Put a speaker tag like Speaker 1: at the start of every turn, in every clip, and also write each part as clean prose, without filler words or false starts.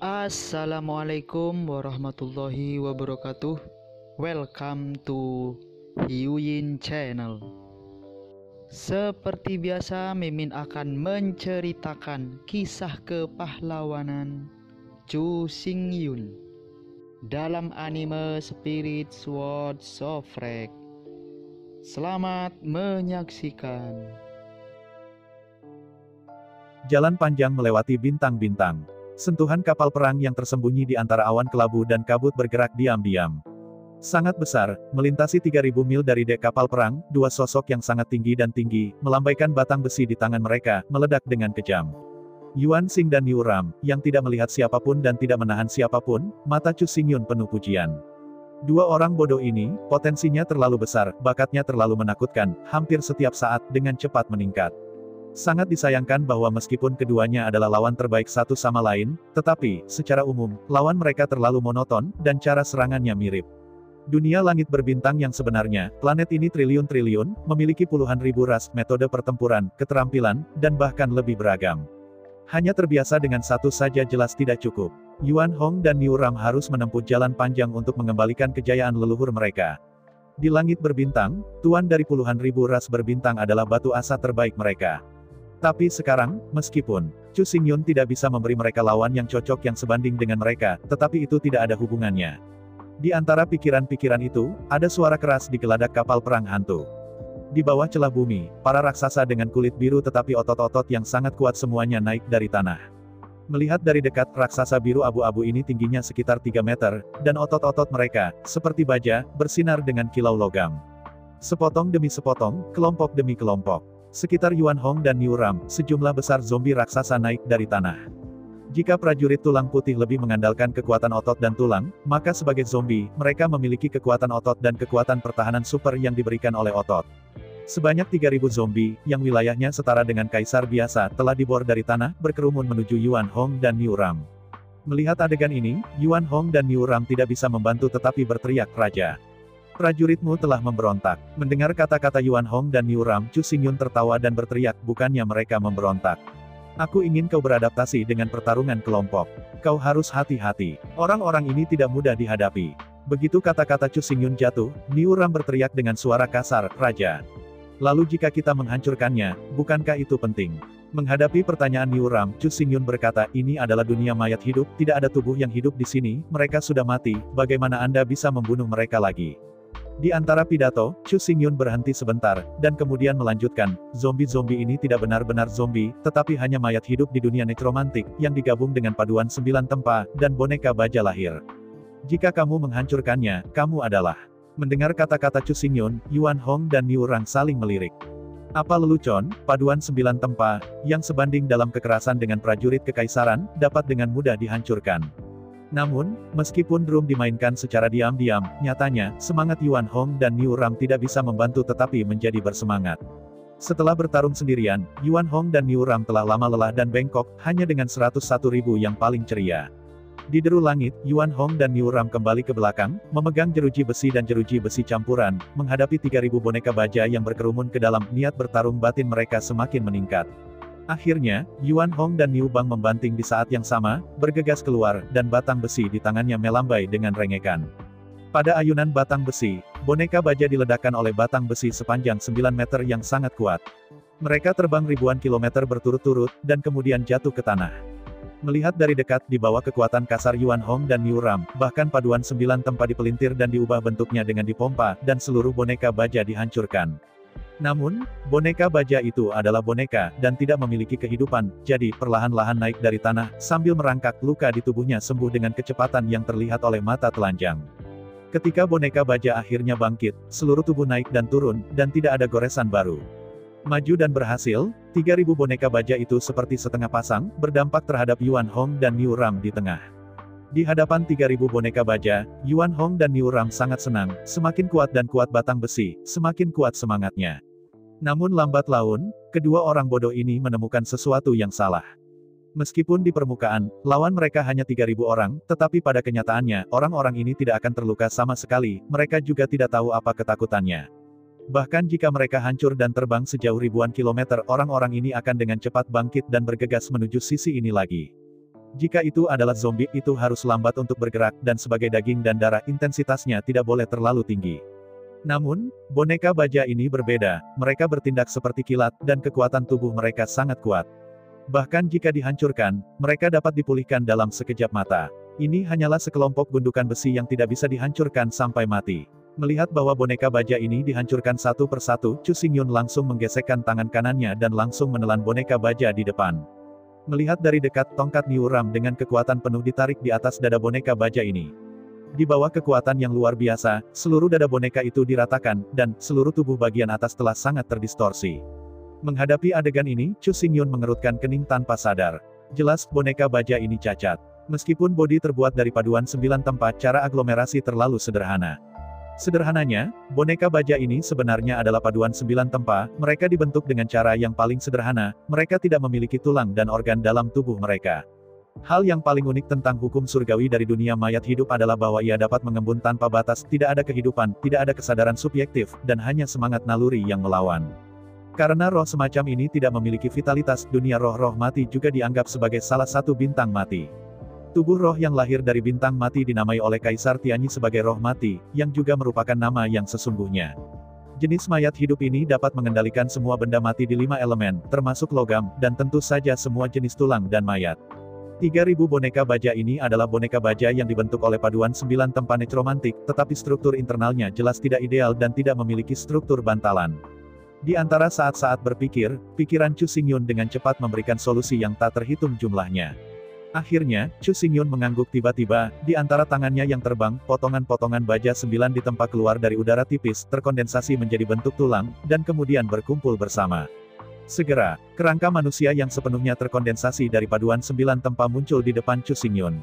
Speaker 1: Assalamualaikum warahmatullahi wabarakatuh. Welcome to Hyuyin Channel. Seperti biasa, Mimin akan menceritakan kisah kepahlawanan Chu Xingyun dalam anime Spirit Sword Sofrek. Selamat menyaksikan.
Speaker 2: Jalan panjang melewati bintang-bintang. Sentuhan kapal perang yang tersembunyi di antara awan kelabu dan kabut bergerak diam-diam. Sangat besar, melintasi 3000 mil dari dek kapal perang, dua sosok yang sangat tinggi dan tinggi, melambaikan batang besi di tangan mereka, meledak dengan kejam. Yuan Xing dan Niu Ram, yang tidak melihat siapapun dan tidak menahan siapapun, mata Chu Xingyun penuh pujian. Dua orang bodoh ini, potensinya terlalu besar, bakatnya terlalu menakutkan, hampir setiap saat, dengan cepat meningkat. Sangat disayangkan bahwa meskipun keduanya adalah lawan terbaik satu sama lain, tetapi, secara umum, lawan mereka terlalu monoton, dan cara serangannya mirip. Dunia langit berbintang yang sebenarnya, planet ini triliun-triliun, memiliki puluhan ribu ras, metode pertempuran, keterampilan, dan bahkan lebih beragam. Hanya terbiasa dengan satu saja jelas tidak cukup. Yuan Hong dan Niu Ram harus menempuh jalan panjang untuk mengembalikan kejayaan leluhur mereka. Di langit berbintang, tuan dari puluhan ribu ras berbintang adalah batu asa terbaik mereka. Tapi sekarang, meskipun Chu Xingyun tidak bisa memberi mereka lawan yang cocok yang sebanding dengan mereka, tetapi itu tidak ada hubungannya. Di antara pikiran-pikiran itu, ada suara keras di geladak kapal perang hantu. Di bawah celah bumi, para raksasa dengan kulit biru tetapi otot-otot yang sangat kuat semuanya naik dari tanah. Melihat dari dekat, raksasa biru abu-abu ini tingginya sekitar 3 meter, dan otot-otot mereka, seperti baja, bersinar dengan kilau logam. Sepotong demi sepotong, kelompok demi kelompok. Sekitar Yuan Hong dan Niu Ram, sejumlah besar zombie raksasa naik dari tanah. Jika prajurit tulang putih lebih mengandalkan kekuatan otot dan tulang, maka sebagai zombie, mereka memiliki kekuatan otot dan kekuatan pertahanan super yang diberikan oleh otot. Sebanyak 3000 zombie, yang wilayahnya setara dengan kaisar biasa, telah dibor dari tanah, berkerumun menuju Yuan Hong dan Niu Ram. Melihat adegan ini, Yuan Hong dan Niu Ram tidak bisa membantu tetapi berteriak, "Raja! Prajuritmu telah memberontak." Mendengar kata-kata Yuan Hong dan Niu Ram, Chu Xingyun tertawa dan berteriak, "Bukannya mereka memberontak. Aku ingin kau beradaptasi dengan pertarungan kelompok. Kau harus hati-hati. Orang-orang ini tidak mudah dihadapi." Begitu kata-kata Chu Xingyun jatuh, Niu Ram berteriak dengan suara kasar, "Raja! Lalu jika kita menghancurkannya, bukankah itu penting?" Menghadapi pertanyaan Niu Ram, Chu Xingyun berkata, "Ini adalah dunia mayat hidup, tidak ada tubuh yang hidup di sini, mereka sudah mati, bagaimana Anda bisa membunuh mereka lagi?" Di antara pidato, Chu Xingyun berhenti sebentar, dan kemudian melanjutkan, "Zombie-zombie ini tidak benar-benar zombie, tetapi hanya mayat hidup di dunia nekromantik, yang digabung dengan paduan 9 tempa, dan boneka baja lahir. Jika kamu menghancurkannya, kamu adalah..." Mendengar kata-kata Chu Xingyun, Yuan Hong dan Niu Ram saling melirik. Apa lelucon, paduan 9 tempa, yang sebanding dalam kekerasan dengan prajurit kekaisaran, dapat dengan mudah dihancurkan. Namun, meskipun drum dimainkan secara diam-diam, nyatanya, semangat Yuan Hong dan Niu Ram tidak bisa membantu tetapi menjadi bersemangat. Setelah bertarung sendirian, Yuan Hong dan Niu Ram telah lama lelah dan bengkok, hanya dengan 101.000 yang paling ceria. Di deru langit, Yuan Hong dan Niu Ram kembali ke belakang, memegang jeruji besi dan jeruji besi campuran, menghadapi 3000 boneka baja yang berkerumun ke dalam, niat bertarung batin mereka semakin meningkat. Akhirnya, Yuan Hong dan Niu Bang membanting di saat yang sama, bergegas keluar, dan batang besi di tangannya melambai dengan rengekan. Pada ayunan batang besi, boneka baja diledakkan oleh batang besi sepanjang 9 meter yang sangat kuat. Mereka terbang ribuan kilometer berturut-turut, dan kemudian jatuh ke tanah. Melihat dari dekat, di bawah kekuatan kasar Yuan Hong dan Niu Ram, bahkan paduan 9 tempa dipelintir dan diubah bentuknya dengan dipompa, dan seluruh boneka baja dihancurkan. Namun, boneka baja itu adalah boneka, dan tidak memiliki kehidupan, jadi, perlahan-lahan naik dari tanah, sambil merangkak, luka di tubuhnya sembuh dengan kecepatan yang terlihat oleh mata telanjang. Ketika boneka baja akhirnya bangkit, seluruh tubuh naik dan turun, dan tidak ada goresan baru. Maju dan berhasil, 3000 boneka baja itu seperti setengah pasang, berdampak terhadap Yuan Hong dan Niu Ram di tengah. Di hadapan 3000 boneka baja, Yuan Hong dan Niu Ram sangat senang, semakin kuat dan kuat batang besi, semakin kuat semangatnya. Namun lambat laun, kedua orang bodoh ini menemukan sesuatu yang salah. Meskipun di permukaan, lawan mereka hanya 3000 orang, tetapi pada kenyataannya, orang-orang ini tidak akan terluka sama sekali, mereka juga tidak tahu apa ketakutannya. Bahkan jika mereka hancur dan terbang sejauh ribuan kilometer, orang-orang ini akan dengan cepat bangkit dan bergegas menuju sisi ini lagi. Jika itu adalah zombie, itu harus lambat untuk bergerak, dan sebagai daging dan darah, intensitasnya tidak boleh terlalu tinggi. Namun, boneka baja ini berbeda, mereka bertindak seperti kilat, dan kekuatan tubuh mereka sangat kuat. Bahkan jika dihancurkan, mereka dapat dipulihkan dalam sekejap mata. Ini hanyalah sekelompok gundukan besi yang tidak bisa dihancurkan sampai mati. Melihat bahwa boneka baja ini dihancurkan satu persatu, Chu Xingyun langsung menggesekkan tangan kanannya dan langsung menelan boneka baja di depan. Melihat dari dekat, tongkat Niu Ram dengan kekuatan penuh ditarik di atas dada boneka baja ini. Di bawah kekuatan yang luar biasa, seluruh dada boneka itu diratakan, dan seluruh tubuh bagian atas telah sangat terdistorsi. Menghadapi adegan ini, Chu Xingyun mengerutkan kening tanpa sadar. Jelas, boneka baja ini cacat. Meskipun bodi terbuat dari paduan 9 tempat, cara aglomerasi terlalu sederhana. Sederhananya, boneka baja ini sebenarnya adalah paduan 9 tempa, mereka dibentuk dengan cara yang paling sederhana, mereka tidak memiliki tulang dan organ dalam tubuh mereka. Hal yang paling unik tentang hukum surgawi dari dunia mayat hidup adalah bahwa ia dapat mengembun tanpa batas, tidak ada kehidupan, tidak ada kesadaran subjektif, dan hanya semangat naluri yang melawan. Karena roh semacam ini tidak memiliki vitalitas, dunia roh-roh mati juga dianggap sebagai salah satu bintang mati. Tubuh roh yang lahir dari bintang mati dinamai oleh Kaisar Tianyi sebagai roh mati, yang juga merupakan nama yang sesungguhnya. Jenis mayat hidup ini dapat mengendalikan semua benda mati di 5 elemen, termasuk logam, dan tentu saja semua jenis tulang dan mayat. 3.000 boneka baja ini adalah boneka baja yang dibentuk oleh paduan 9 tempa nekromantik, tetapi struktur internalnya jelas tidak ideal dan tidak memiliki struktur bantalan. Di antara saat-saat berpikir, pikiran Chu Xingyun dengan cepat memberikan solusi yang tak terhitung jumlahnya. Akhirnya, Chu Xingyun mengangguk tiba-tiba, di antara tangannya yang terbang, potongan-potongan baja 9 ditempa keluar dari udara tipis, terkondensasi menjadi bentuk tulang, dan kemudian berkumpul bersama. Segera, kerangka manusia yang sepenuhnya terkondensasi dari paduan 9 tempa muncul di depan Chu Xingyun.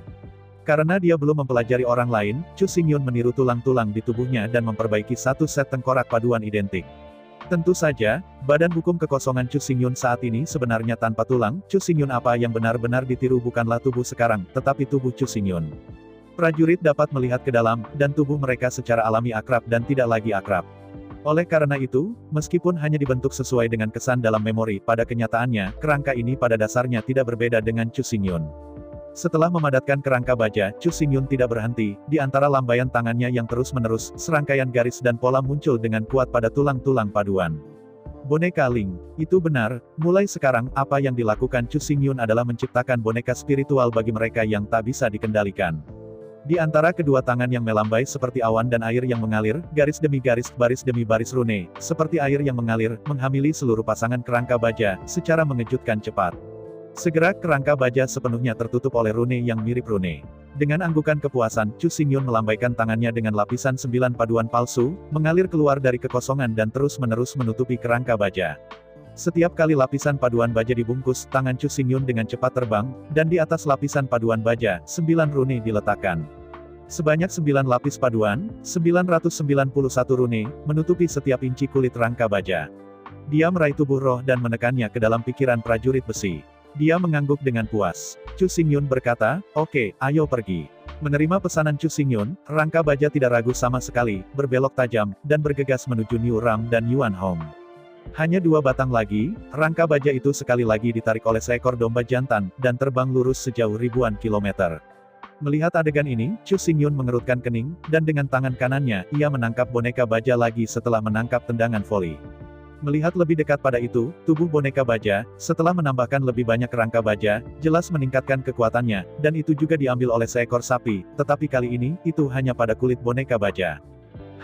Speaker 2: Karena dia belum mempelajari orang lain, Chu Xingyun meniru tulang-tulang di tubuhnya dan memperbaiki satu set tengkorak paduan identik. Tentu saja, badan hukum kekosongan Chu Xingyun saat ini sebenarnya tanpa tulang. Chu Xingyun apa yang benar-benar ditiru bukanlah tubuh sekarang, tetapi tubuh Chu Xingyun. Prajurit dapat melihat ke dalam, dan tubuh mereka secara alami akrab dan tidak lagi akrab. Oleh karena itu, meskipun hanya dibentuk sesuai dengan kesan dalam memori, pada kenyataannya, kerangka ini pada dasarnya tidak berbeda dengan Chu Xingyun. Setelah memadatkan kerangka baja, Chu Xingyun tidak berhenti, di antara lambaian tangannya yang terus-menerus, serangkaian garis dan pola muncul dengan kuat pada tulang-tulang paduan. Boneka Ling. Itu benar, mulai sekarang, apa yang dilakukan Chu Xingyun adalah menciptakan boneka spiritual bagi mereka yang tak bisa dikendalikan. Di antara kedua tangan yang melambai seperti awan dan air yang mengalir, garis demi garis, baris demi baris rune, seperti air yang mengalir, menghamili seluruh pasangan kerangka baja, secara mengejutkan cepat. Segera kerangka baja sepenuhnya tertutup oleh rune yang mirip rune. Dengan anggukan kepuasan, Chu Xingyun melambaikan tangannya dengan lapisan 9 paduan palsu, mengalir keluar dari kekosongan dan terus-menerus menutupi kerangka baja. Setiap kali lapisan paduan baja dibungkus, tangan Chu Xingyun dengan cepat terbang, dan di atas lapisan paduan baja, 9 rune diletakkan. Sebanyak 9 lapis paduan, 991 rune, menutupi setiap inci kulit rangka baja. Dia meraih tubuh roh dan menekannya ke dalam pikiran prajurit besi. Dia mengangguk dengan puas. Chu Xingyun berkata, "Oke, ayo pergi." Menerima pesanan Chu Xingyun, rangka baja tidak ragu sama sekali, berbelok tajam, dan bergegas menuju Niu Ram dan Yuan Hong. Hanya 2 batang lagi, rangka baja itu sekali lagi ditarik oleh seekor domba jantan, dan terbang lurus sejauh ribuan kilometer. Melihat adegan ini, Chu Xingyun mengerutkan kening, dan dengan tangan kanannya, ia menangkap boneka baja lagi setelah menangkap tendangan voli. Melihat lebih dekat pada itu, tubuh boneka baja, setelah menambahkan lebih banyak kerangka baja, jelas meningkatkan kekuatannya, dan itu juga diambil oleh seekor sapi, tetapi kali ini, itu hanya pada kulit boneka baja.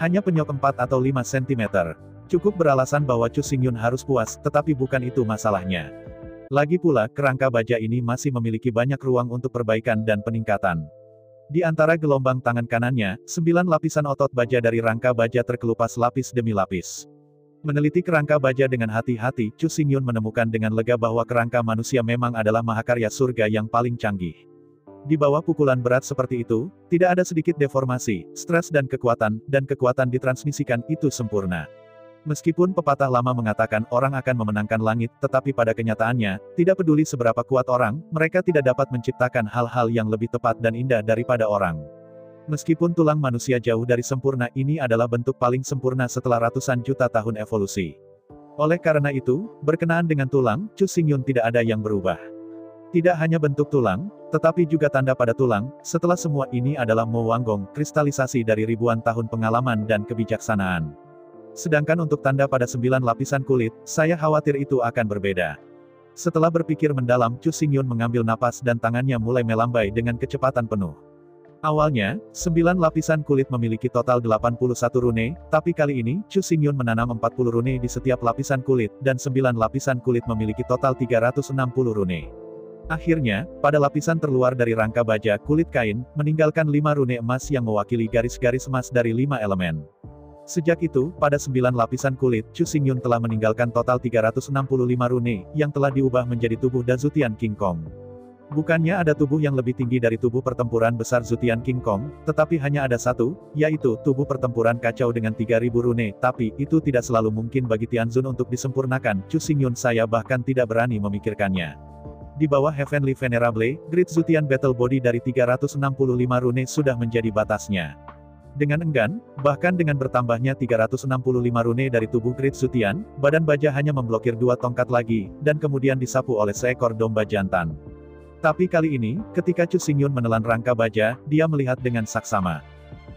Speaker 2: Hanya penyok 4 atau 5 cm. Cukup beralasan bahwa Chu Xingyun harus puas, tetapi bukan itu masalahnya. Lagi pula, kerangka baja ini masih memiliki banyak ruang untuk perbaikan dan peningkatan. Di antara gelombang tangan kanannya, 9 lapisan otot baja dari rangka baja terkelupas lapis demi lapis. Meneliti kerangka baja dengan hati-hati, Chu Xingyun menemukan dengan lega bahwa kerangka manusia memang adalah mahakarya surga yang paling canggih. Di bawah pukulan berat seperti itu, tidak ada sedikit deformasi, stres dan kekuatan ditransmisikan itu sempurna. Meskipun pepatah lama mengatakan orang akan memenangkan langit, tetapi pada kenyataannya, tidak peduli seberapa kuat orang, mereka tidak dapat menciptakan hal-hal yang lebih tepat dan indah daripada orang. Meskipun tulang manusia jauh dari sempurna, ini adalah bentuk paling sempurna setelah ratusan juta tahun evolusi. Oleh karena itu, berkenaan dengan tulang, Chu Xingyun tidak ada yang berubah. Tidak hanya bentuk tulang, tetapi juga tanda pada tulang. Setelah semua ini adalah Mo Wanggong, kristalisasi dari ribuan tahun pengalaman dan kebijaksanaan. Sedangkan untuk tanda pada 9 lapisan kulit, saya khawatir itu akan berbeda. Setelah berpikir mendalam, Chu Xingyun mengambil napas dan tangannya mulai melambai dengan kecepatan penuh. Awalnya, 9 lapisan kulit memiliki total 81 rune, tapi kali ini, Chu Xingyun menanam 40 rune di setiap lapisan kulit, dan 9 lapisan kulit memiliki total 360 rune. Akhirnya, pada lapisan terluar dari rangka baja kulit kain, meninggalkan 5 rune emas yang mewakili garis-garis emas dari 5 elemen. Sejak itu, pada 9 lapisan kulit, Chu Xingyun telah meninggalkan total 365 rune, yang telah diubah menjadi tubuh Da Zutian King Kong. Bukannya ada tubuh yang lebih tinggi dari tubuh pertempuran besar Zutian King Kong, tetapi hanya ada satu, yaitu tubuh pertempuran kacau dengan 3000 rune, tapi itu tidak selalu mungkin bagi Tianzun untuk disempurnakan. Chu Xingyun, saya bahkan tidak berani memikirkannya. Di bawah Heavenly Venerable, Great Zutian Battle Body dari 365 rune sudah menjadi batasnya. Dengan enggan, bahkan dengan bertambahnya 365 rune dari tubuh Great Zutian, badan baja hanya memblokir 2 tongkat lagi, dan kemudian disapu oleh seekor domba jantan. Tapi kali ini, ketika Chu Xingyun menelan rangka baja, dia melihat dengan saksama.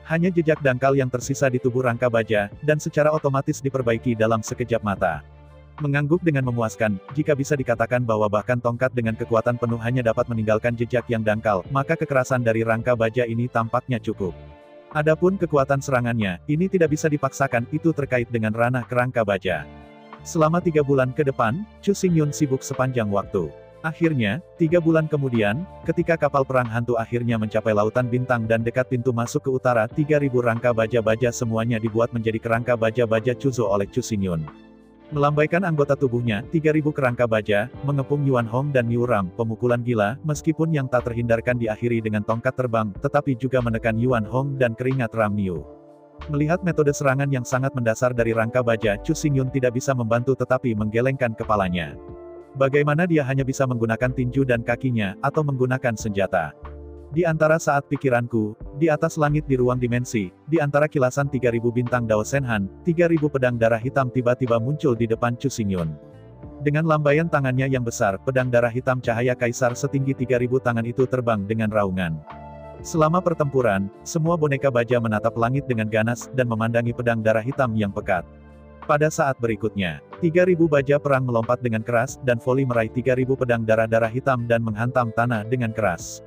Speaker 2: Hanya jejak dangkal yang tersisa di tubuh rangka baja, dan secara otomatis diperbaiki dalam sekejap mata. Mengangguk dengan memuaskan, jika bisa dikatakan bahwa bahkan tongkat dengan kekuatan penuh hanya dapat meninggalkan jejak yang dangkal, maka kekerasan dari rangka baja ini tampaknya cukup. Adapun kekuatan serangannya, ini tidak bisa dipaksakan, itu terkait dengan ranah kerangka baja. Selama 3 bulan ke depan, Chu Xingyun sibuk sepanjang waktu. Akhirnya, 3 bulan kemudian, ketika kapal perang hantu akhirnya mencapai lautan bintang dan dekat pintu masuk ke utara, 3000 rangka baja-baja semuanya dibuat menjadi kerangka baja-baja Chuzo oleh Chu Xingyun. Melambaikan anggota tubuhnya, 3000 kerangka baja, mengepung Yuan Hong dan Miu Ram, pemukulan gila, meskipun yang tak terhindarkan diakhiri dengan tongkat terbang, tetapi juga menekan Yuan Hong dan keringat Ram Miu. Melihat metode serangan yang sangat mendasar dari rangka baja, Chu Xingyun tidak bisa membantu tetapi menggelengkan kepalanya. Bagaimana dia hanya bisa menggunakan tinju dan kakinya, atau menggunakan senjata? Di antara saat pikiranku, di atas langit di ruang dimensi, di antara kilasan 3000 bintang Dao Senhan, 3000 pedang darah hitam tiba-tiba muncul di depan Chu Xingyun. Dengan lambaian tangannya yang besar, pedang darah hitam cahaya kaisar setinggi 3000 tangan itu terbang dengan raungan. Selama pertempuran, semua boneka baja menatap langit dengan ganas, dan memandangi pedang darah hitam yang pekat. Pada saat berikutnya, 3000 baja perang melompat dengan keras, dan voli meraih 3000 pedang darah hitam dan menghantam tanah dengan keras.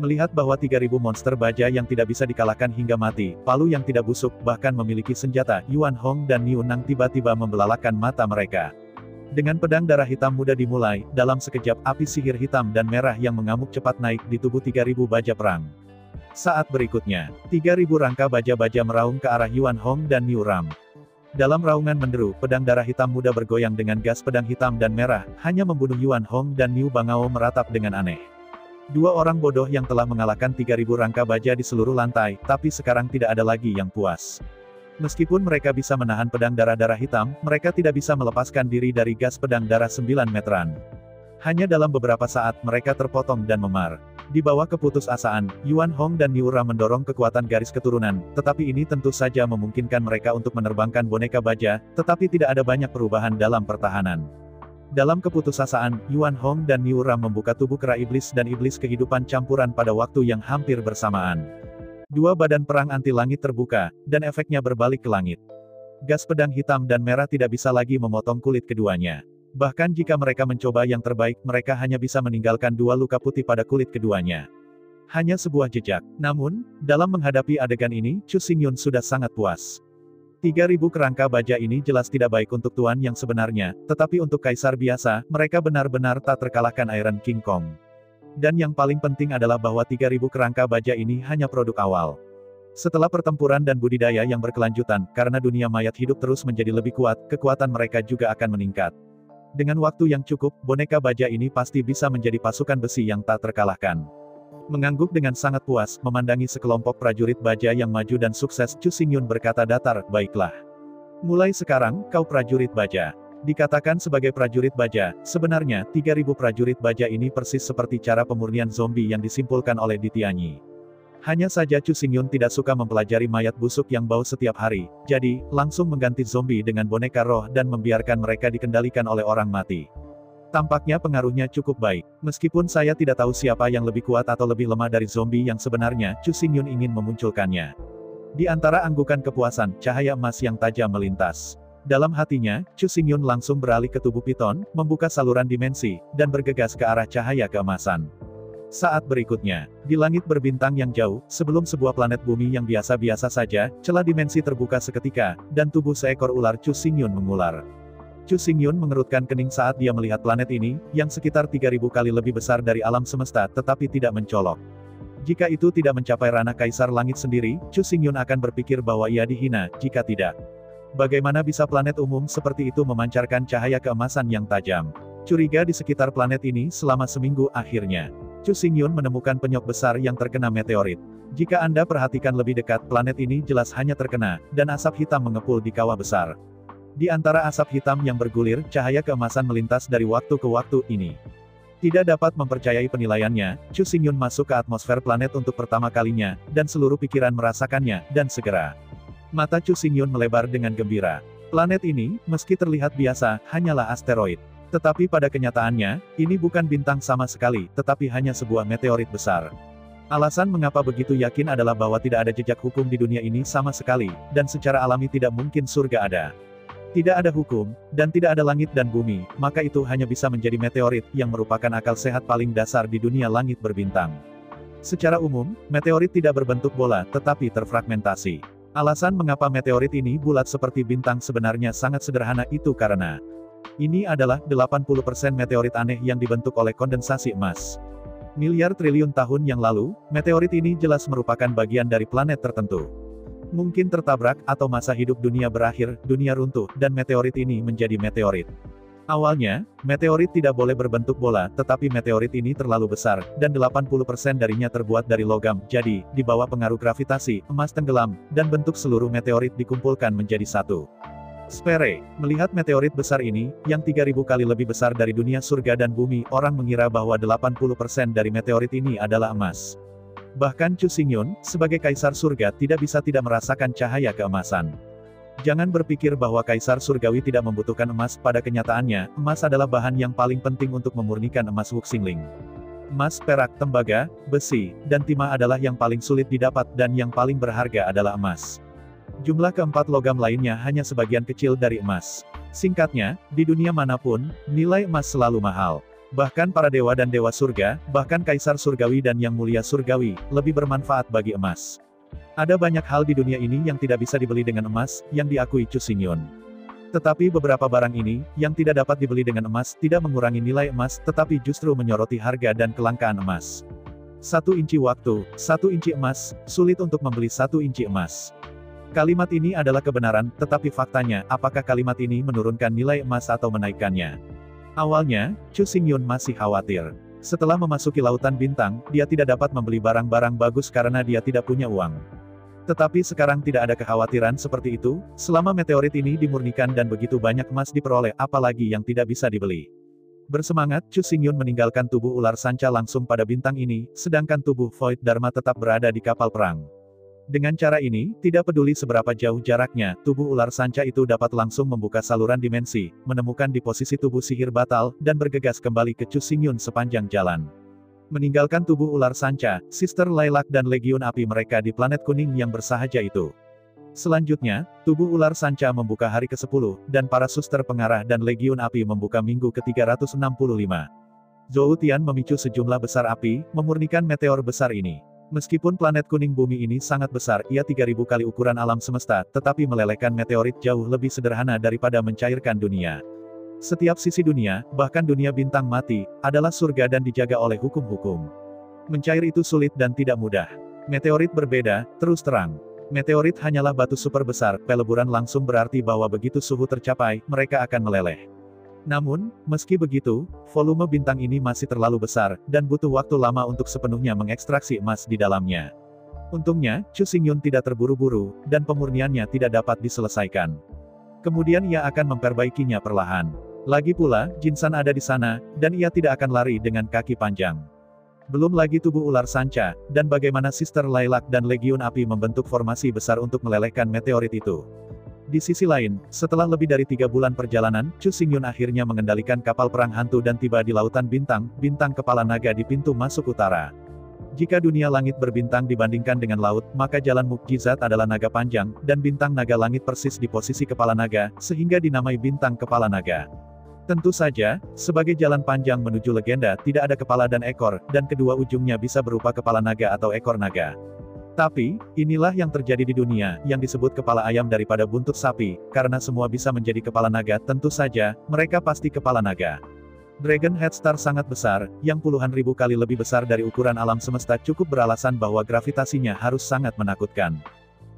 Speaker 2: Melihat bahwa 3000 monster baja yang tidak bisa dikalahkan hingga mati, palu yang tidak busuk, bahkan memiliki senjata, Yuan Hong dan Miu Nang tiba-tiba membelalakan mata mereka. Dengan pedang darah hitam mudah dimulai, dalam sekejap, api sihir hitam dan merah yang mengamuk cepat naik di tubuh 3000 baja perang. Saat berikutnya, 3000 rangka baja-baja meraung ke arah Yuan Hong dan Miu Ram. Dalam raungan menderu, pedang darah hitam muda bergoyang dengan gas pedang hitam dan merah, hanya membunuh Yuan Hong dan Miu Bangao meratap dengan aneh. 2 orang bodoh yang telah mengalahkan 3000 rangka baja di seluruh lantai, tapi sekarang tidak ada lagi yang puas. Meskipun mereka bisa menahan pedang darah hitam, mereka tidak bisa melepaskan diri dari gas pedang darah 9 meteran. Hanya dalam beberapa saat, mereka terpotong dan memar. Di bawah keputusasaan, Yuan Hong dan Miu Ram mendorong kekuatan garis keturunan, tetapi ini tentu saja memungkinkan mereka untuk menerbangkan boneka baja, tetapi tidak ada banyak perubahan dalam pertahanan. Dalam keputusasaan, Yuan Hong dan Miu Ram membuka tubuh kera iblis dan iblis kehidupan campuran pada waktu yang hampir bersamaan. 2 badan perang anti langit terbuka, dan efeknya berbalik ke langit. Gas pedang hitam dan merah tidak bisa lagi memotong kulit keduanya. Bahkan jika mereka mencoba yang terbaik, mereka hanya bisa meninggalkan 2 luka putih pada kulit keduanya. Hanya sebuah jejak. Namun, dalam menghadapi adegan ini, Chu Xingyun sudah sangat puas. 3000 kerangka baja ini jelas tidak baik untuk tuan yang sebenarnya, tetapi untuk kaisar biasa, mereka benar-benar tak terkalahkan Iron King Kong. Dan yang paling penting adalah bahwa 3000 kerangka baja ini hanya produk awal. Setelah pertempuran dan budidaya yang berkelanjutan, karena dunia mayat hidup terus menjadi lebih kuat, kekuatan mereka juga akan meningkat. Dengan waktu yang cukup, boneka baja ini pasti bisa menjadi pasukan besi yang tak terkalahkan. Mengangguk dengan sangat puas, memandangi sekelompok prajurit baja yang maju dan sukses, Chu Xingyun berkata datar, baiklah. Mulai sekarang, kau prajurit baja. Dikatakan sebagai prajurit baja, sebenarnya, 3000 prajurit baja ini persis seperti cara pemurnian zombie yang disimpulkan oleh Ditianyi. Hanya saja Chu Xingyun tidak suka mempelajari mayat busuk yang bau setiap hari, jadi, langsung mengganti zombie dengan boneka roh dan membiarkan mereka dikendalikan oleh orang mati. Tampaknya pengaruhnya cukup baik. Meskipun saya tidak tahu siapa yang lebih kuat atau lebih lemah dari zombie yang sebenarnya, Chu Xingyun ingin memunculkannya. Di antara anggukan kepuasan, cahaya emas yang tajam melintas. Dalam hatinya, Chu Xingyun langsung beralih ke tubuh piton, membuka saluran dimensi, dan bergegas ke arah cahaya keemasan. Saat berikutnya, di langit berbintang yang jauh, sebelum sebuah planet bumi yang biasa-biasa saja, celah dimensi terbuka seketika, dan tubuh seekor ular Chu Xingyun mengular. Chu Xingyun mengerutkan kening saat dia melihat planet ini, yang sekitar 3000 kali lebih besar dari alam semesta tetapi tidak mencolok. Jika itu tidak mencapai ranah Kaisar Langit sendiri, Chu Xingyun akan berpikir bahwa ia dihina, jika tidak. Bagaimana bisa planet umum seperti itu memancarkan cahaya keemasan yang tajam? Curiga di sekitar planet ini selama seminggu akhirnya. Chu Xingyun menemukan penyok besar yang terkena meteorit. Jika Anda perhatikan lebih dekat, planet ini jelas hanya terkena, dan asap hitam mengepul di kawah besar. Di antara asap hitam yang bergulir, cahaya keemasan melintas dari waktu ke waktu ini. Tidak dapat mempercayai penilaiannya, Chu Xingyun masuk ke atmosfer planet untuk pertama kalinya, dan seluruh pikiran merasakannya, dan segera. Mata Chu Xingyun melebar dengan gembira. Planet ini, meski terlihat biasa, hanyalah asteroid. Tetapi pada kenyataannya, ini bukan bintang sama sekali, tetapi hanya sebuah meteorit besar. Alasan mengapa begitu yakin adalah bahwa tidak ada jejak hukum di dunia ini sama sekali, dan secara alami tidak mungkin surga ada. Tidak ada hukum, dan tidak ada langit dan bumi, maka itu hanya bisa menjadi meteorit, yang merupakan akal sehat paling dasar di dunia langit berbintang. Secara umum, meteorit tidak berbentuk bola, tetapi terfragmentasi. Alasan mengapa meteorit ini bulat seperti bintang sebenarnya sangat sederhana, itu karena ini adalah 80% meteorit aneh yang dibentuk oleh kondensasi emas. Miliar triliun tahun yang lalu, meteorit ini jelas merupakan bagian dari planet tertentu. Mungkin tertabrak, atau masa hidup dunia berakhir, dunia runtuh, dan meteorit ini menjadi meteorit. Awalnya, meteorit tidak boleh berbentuk bola, tetapi meteorit ini terlalu besar, dan 80% darinya terbuat dari logam, jadi, di bawah pengaruh gravitasi, emas tenggelam, dan bentuk seluruh meteorit dikumpulkan menjadi satu. Spere, melihat meteorit besar ini, yang 3000 kali lebih besar dari dunia surga dan bumi, orang mengira bahwa 80% dari meteorit ini adalah emas. Bahkan Chu Xingyun, sebagai Kaisar Surga tidak bisa tidak merasakan cahaya keemasan. Jangan berpikir bahwa Kaisar Surgawi tidak membutuhkan emas, pada kenyataannya, emas adalah bahan yang paling penting untuk memurnikan emas Wuxingling. Emas, perak, tembaga, besi, dan timah adalah yang paling sulit didapat dan yang paling berharga adalah emas. Jumlah keempat logam lainnya hanya sebagian kecil dari emas. Singkatnya, di dunia manapun, nilai emas selalu mahal. Bahkan para dewa dan dewa surga, bahkan Kaisar Surgawi dan Yang Mulia Surgawi, lebih bermanfaat bagi emas. Ada banyak hal di dunia ini yang tidak bisa dibeli dengan emas, yang diakui Chu Xingyun. Tetapi beberapa barang ini, yang tidak dapat dibeli dengan emas, tidak mengurangi nilai emas, tetapi justru menyoroti harga dan kelangkaan emas. 1 inci waktu, 1 inci emas, sulit untuk membeli 1 inci emas. Kalimat ini adalah kebenaran, tetapi faktanya, apakah kalimat ini menurunkan nilai emas atau menaikkannya? Awalnya, Chu Xingyun masih khawatir. Setelah memasuki lautan bintang, dia tidak dapat membeli barang-barang bagus karena dia tidak punya uang. Tetapi sekarang tidak ada kekhawatiran seperti itu, selama meteorit ini dimurnikan dan begitu banyak emas diperoleh, apalagi yang tidak bisa dibeli. Bersemangat, Chu Xingyun meninggalkan tubuh ular sanca langsung pada bintang ini, sedangkan tubuh Void Dharma tetap berada di kapal perang. Dengan cara ini, tidak peduli seberapa jauh jaraknya, tubuh ular sanca itu dapat langsung membuka saluran dimensi, menemukan di posisi tubuh sihir batal, dan bergegas kembali ke Chu Xingyun sepanjang jalan. Meninggalkan tubuh ular sanca, Sister Lilac dan Legiun Api mereka di planet kuning yang bersahaja itu. Selanjutnya, tubuh ular sanca membuka hari ke-10, dan para suster pengarah dan Legiun Api membuka minggu ke-365. Zhou Tian memicu sejumlah besar api, memurnikan meteor besar ini. Meskipun planet kuning bumi ini sangat besar, ia 3000 kali ukuran alam semesta, tetapi melelehkan meteorit jauh lebih sederhana daripada mencairkan dunia. Setiap sisi dunia, bahkan dunia bintang mati, adalah surga dan dijaga oleh hukum-hukum. Mencair itu sulit dan tidak mudah. Meteorit berbeda, terus terang. Meteorit hanyalah batu super besar, peleburan langsung berarti bahwa begitu suhu tercapai, mereka akan meleleh. Namun, meski begitu, volume bintang ini masih terlalu besar, dan butuh waktu lama untuk sepenuhnya mengekstraksi emas di dalamnya. Untungnya, Chu Xingyun tidak terburu-buru, dan pemurniannya tidak dapat diselesaikan. Kemudian ia akan memperbaikinya perlahan. Lagi pula, Jinsan ada di sana, dan ia tidak akan lari dengan kaki panjang. Belum lagi tubuh ular sanca, dan bagaimana Sister Lilac dan Legiun Api membentuk formasi besar untuk melelehkan meteorit itu. Di sisi lain, setelah lebih dari 3 bulan perjalanan, Chu Xingyun akhirnya mengendalikan kapal perang hantu dan tiba di Lautan Bintang, bintang kepala naga di pintu masuk utara. Jika dunia langit berbintang dibandingkan dengan laut, maka jalan mukjizat adalah naga panjang, dan bintang naga langit persis di posisi kepala naga, sehingga dinamai bintang kepala naga. Tentu saja, sebagai jalan panjang menuju legenda, tidak ada kepala dan ekor, dan kedua ujungnya bisa berupa kepala naga atau ekor naga. Tapi, inilah yang terjadi di dunia, yang disebut kepala ayam daripada buntut sapi, karena semua bisa menjadi kepala naga, tentu saja, mereka pasti kepala naga. Dragon Head Star sangat besar, yang puluhan ribu kali lebih besar dari ukuran alam semesta cukup beralasan bahwa gravitasinya harus sangat menakutkan.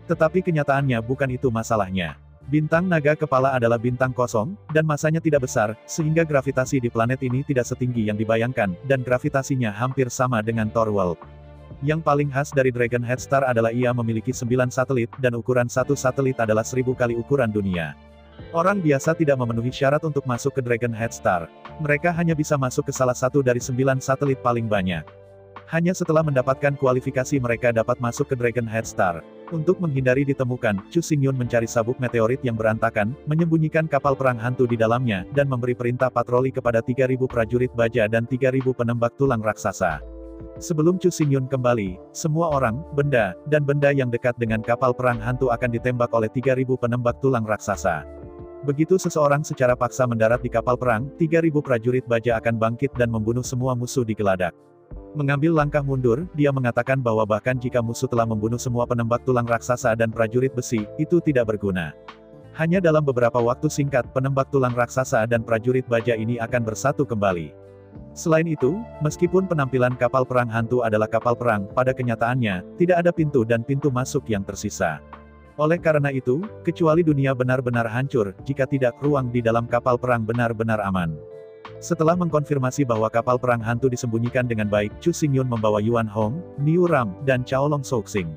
Speaker 2: Tetapi kenyataannya bukan itu masalahnya. Bintang naga kepala adalah bintang kosong, dan masanya tidak besar, sehingga gravitasi di planet ini tidak setinggi yang dibayangkan, dan gravitasinya hampir sama dengan Thor World. Yang paling khas dari Dragon Head Star adalah ia memiliki 9 satelit, dan ukuran satu satelit adalah 1000 kali ukuran dunia. Orang biasa tidak memenuhi syarat untuk masuk ke Dragon Head Star. Mereka hanya bisa masuk ke salah satu dari 9 satelit paling banyak. Hanya setelah mendapatkan kualifikasi mereka dapat masuk ke Dragon Head Star. Untuk menghindari ditemukan, Chu Xingyun mencari sabuk meteorit yang berantakan, menyembunyikan kapal perang hantu di dalamnya, dan memberi perintah patroli kepada 3000 prajurit baja dan 3000 penembak tulang raksasa. Sebelum Chu Xingyun kembali, semua orang, benda, dan benda yang dekat dengan kapal perang hantu akan ditembak oleh 3000 penembak tulang raksasa. Begitu seseorang secara paksa mendarat di kapal perang, 3000 prajurit baja akan bangkit dan membunuh semua musuh di geladak. Mengambil langkah mundur, dia mengatakan bahwa bahkan jika musuh telah membunuh semua penembak tulang raksasa dan prajurit besi, itu tidak berguna. Hanya dalam beberapa waktu singkat, penembak tulang raksasa dan prajurit baja ini akan bersatu kembali. Selain itu, meskipun penampilan kapal perang hantu adalah kapal perang, pada kenyataannya, tidak ada pintu dan pintu masuk yang tersisa. Oleh karena itu, kecuali dunia benar-benar hancur, jika tidak, ruang di dalam kapal perang benar-benar aman. Setelah mengkonfirmasi bahwa kapal perang hantu disembunyikan dengan baik, Chu Xingyun membawa Yuan Hong, Niu Ram, dan Chaolong Souxing.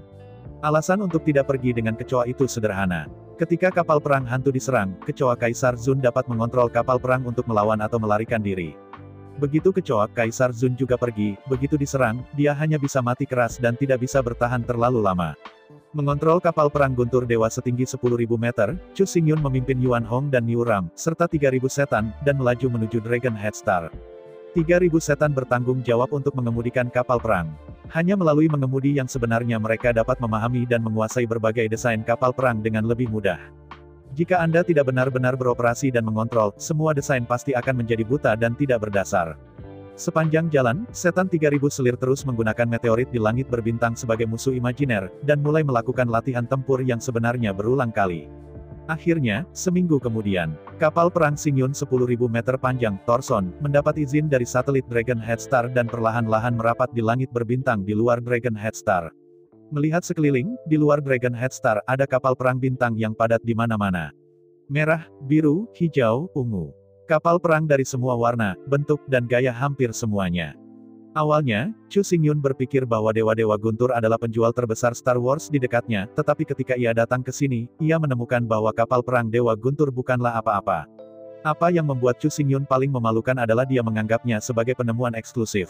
Speaker 2: Alasan untuk tidak pergi dengan kecoa itu sederhana. Ketika kapal perang hantu diserang, kecoa Kaisar Zun dapat mengontrol kapal perang untuk melawan atau melarikan diri. Begitu kecoa Kaisar Zun juga pergi, begitu diserang, dia hanya bisa mati keras dan tidak bisa bertahan terlalu lama. Mengontrol kapal perang guntur dewa setinggi 10.000 meter, Chu Xingyun memimpin Yuan Hong dan Niu Ram, serta 3.000 setan, dan melaju menuju Dragon Head Star. 3.000 setan bertanggung jawab untuk mengemudikan kapal perang. Hanya melalui mengemudi yang sebenarnya mereka dapat memahami dan menguasai berbagai desain kapal perang dengan lebih mudah. Jika Anda tidak benar-benar beroperasi dan mengontrol, semua desain pasti akan menjadi buta dan tidak berdasar. Sepanjang jalan, setan 3000 selir terus menggunakan meteorit di langit berbintang sebagai musuh imajiner, dan mulai melakukan latihan tempur yang sebenarnya berulang kali. Akhirnya, seminggu kemudian, kapal perang Xingyun 10.000 meter panjang, Thorson, mendapat izin dari satelit Dragon Head Star dan perlahan-lahan merapat di langit berbintang di luar Dragon Head Star. Melihat sekeliling, di luar Dragon Head Star ada kapal perang bintang yang padat di mana-mana. Merah, biru, hijau, ungu. Kapal perang dari semua warna, bentuk, dan gaya hampir semuanya. Awalnya, Chu Xingyun berpikir bahwa dewa-dewa guntur adalah penjual terbesar Star Wars di dekatnya, tetapi ketika ia datang ke sini, ia menemukan bahwa kapal perang dewa guntur bukanlah apa-apa. Apa yang membuat Chu Xingyun paling memalukan adalah dia menganggapnya sebagai penemuan eksklusif.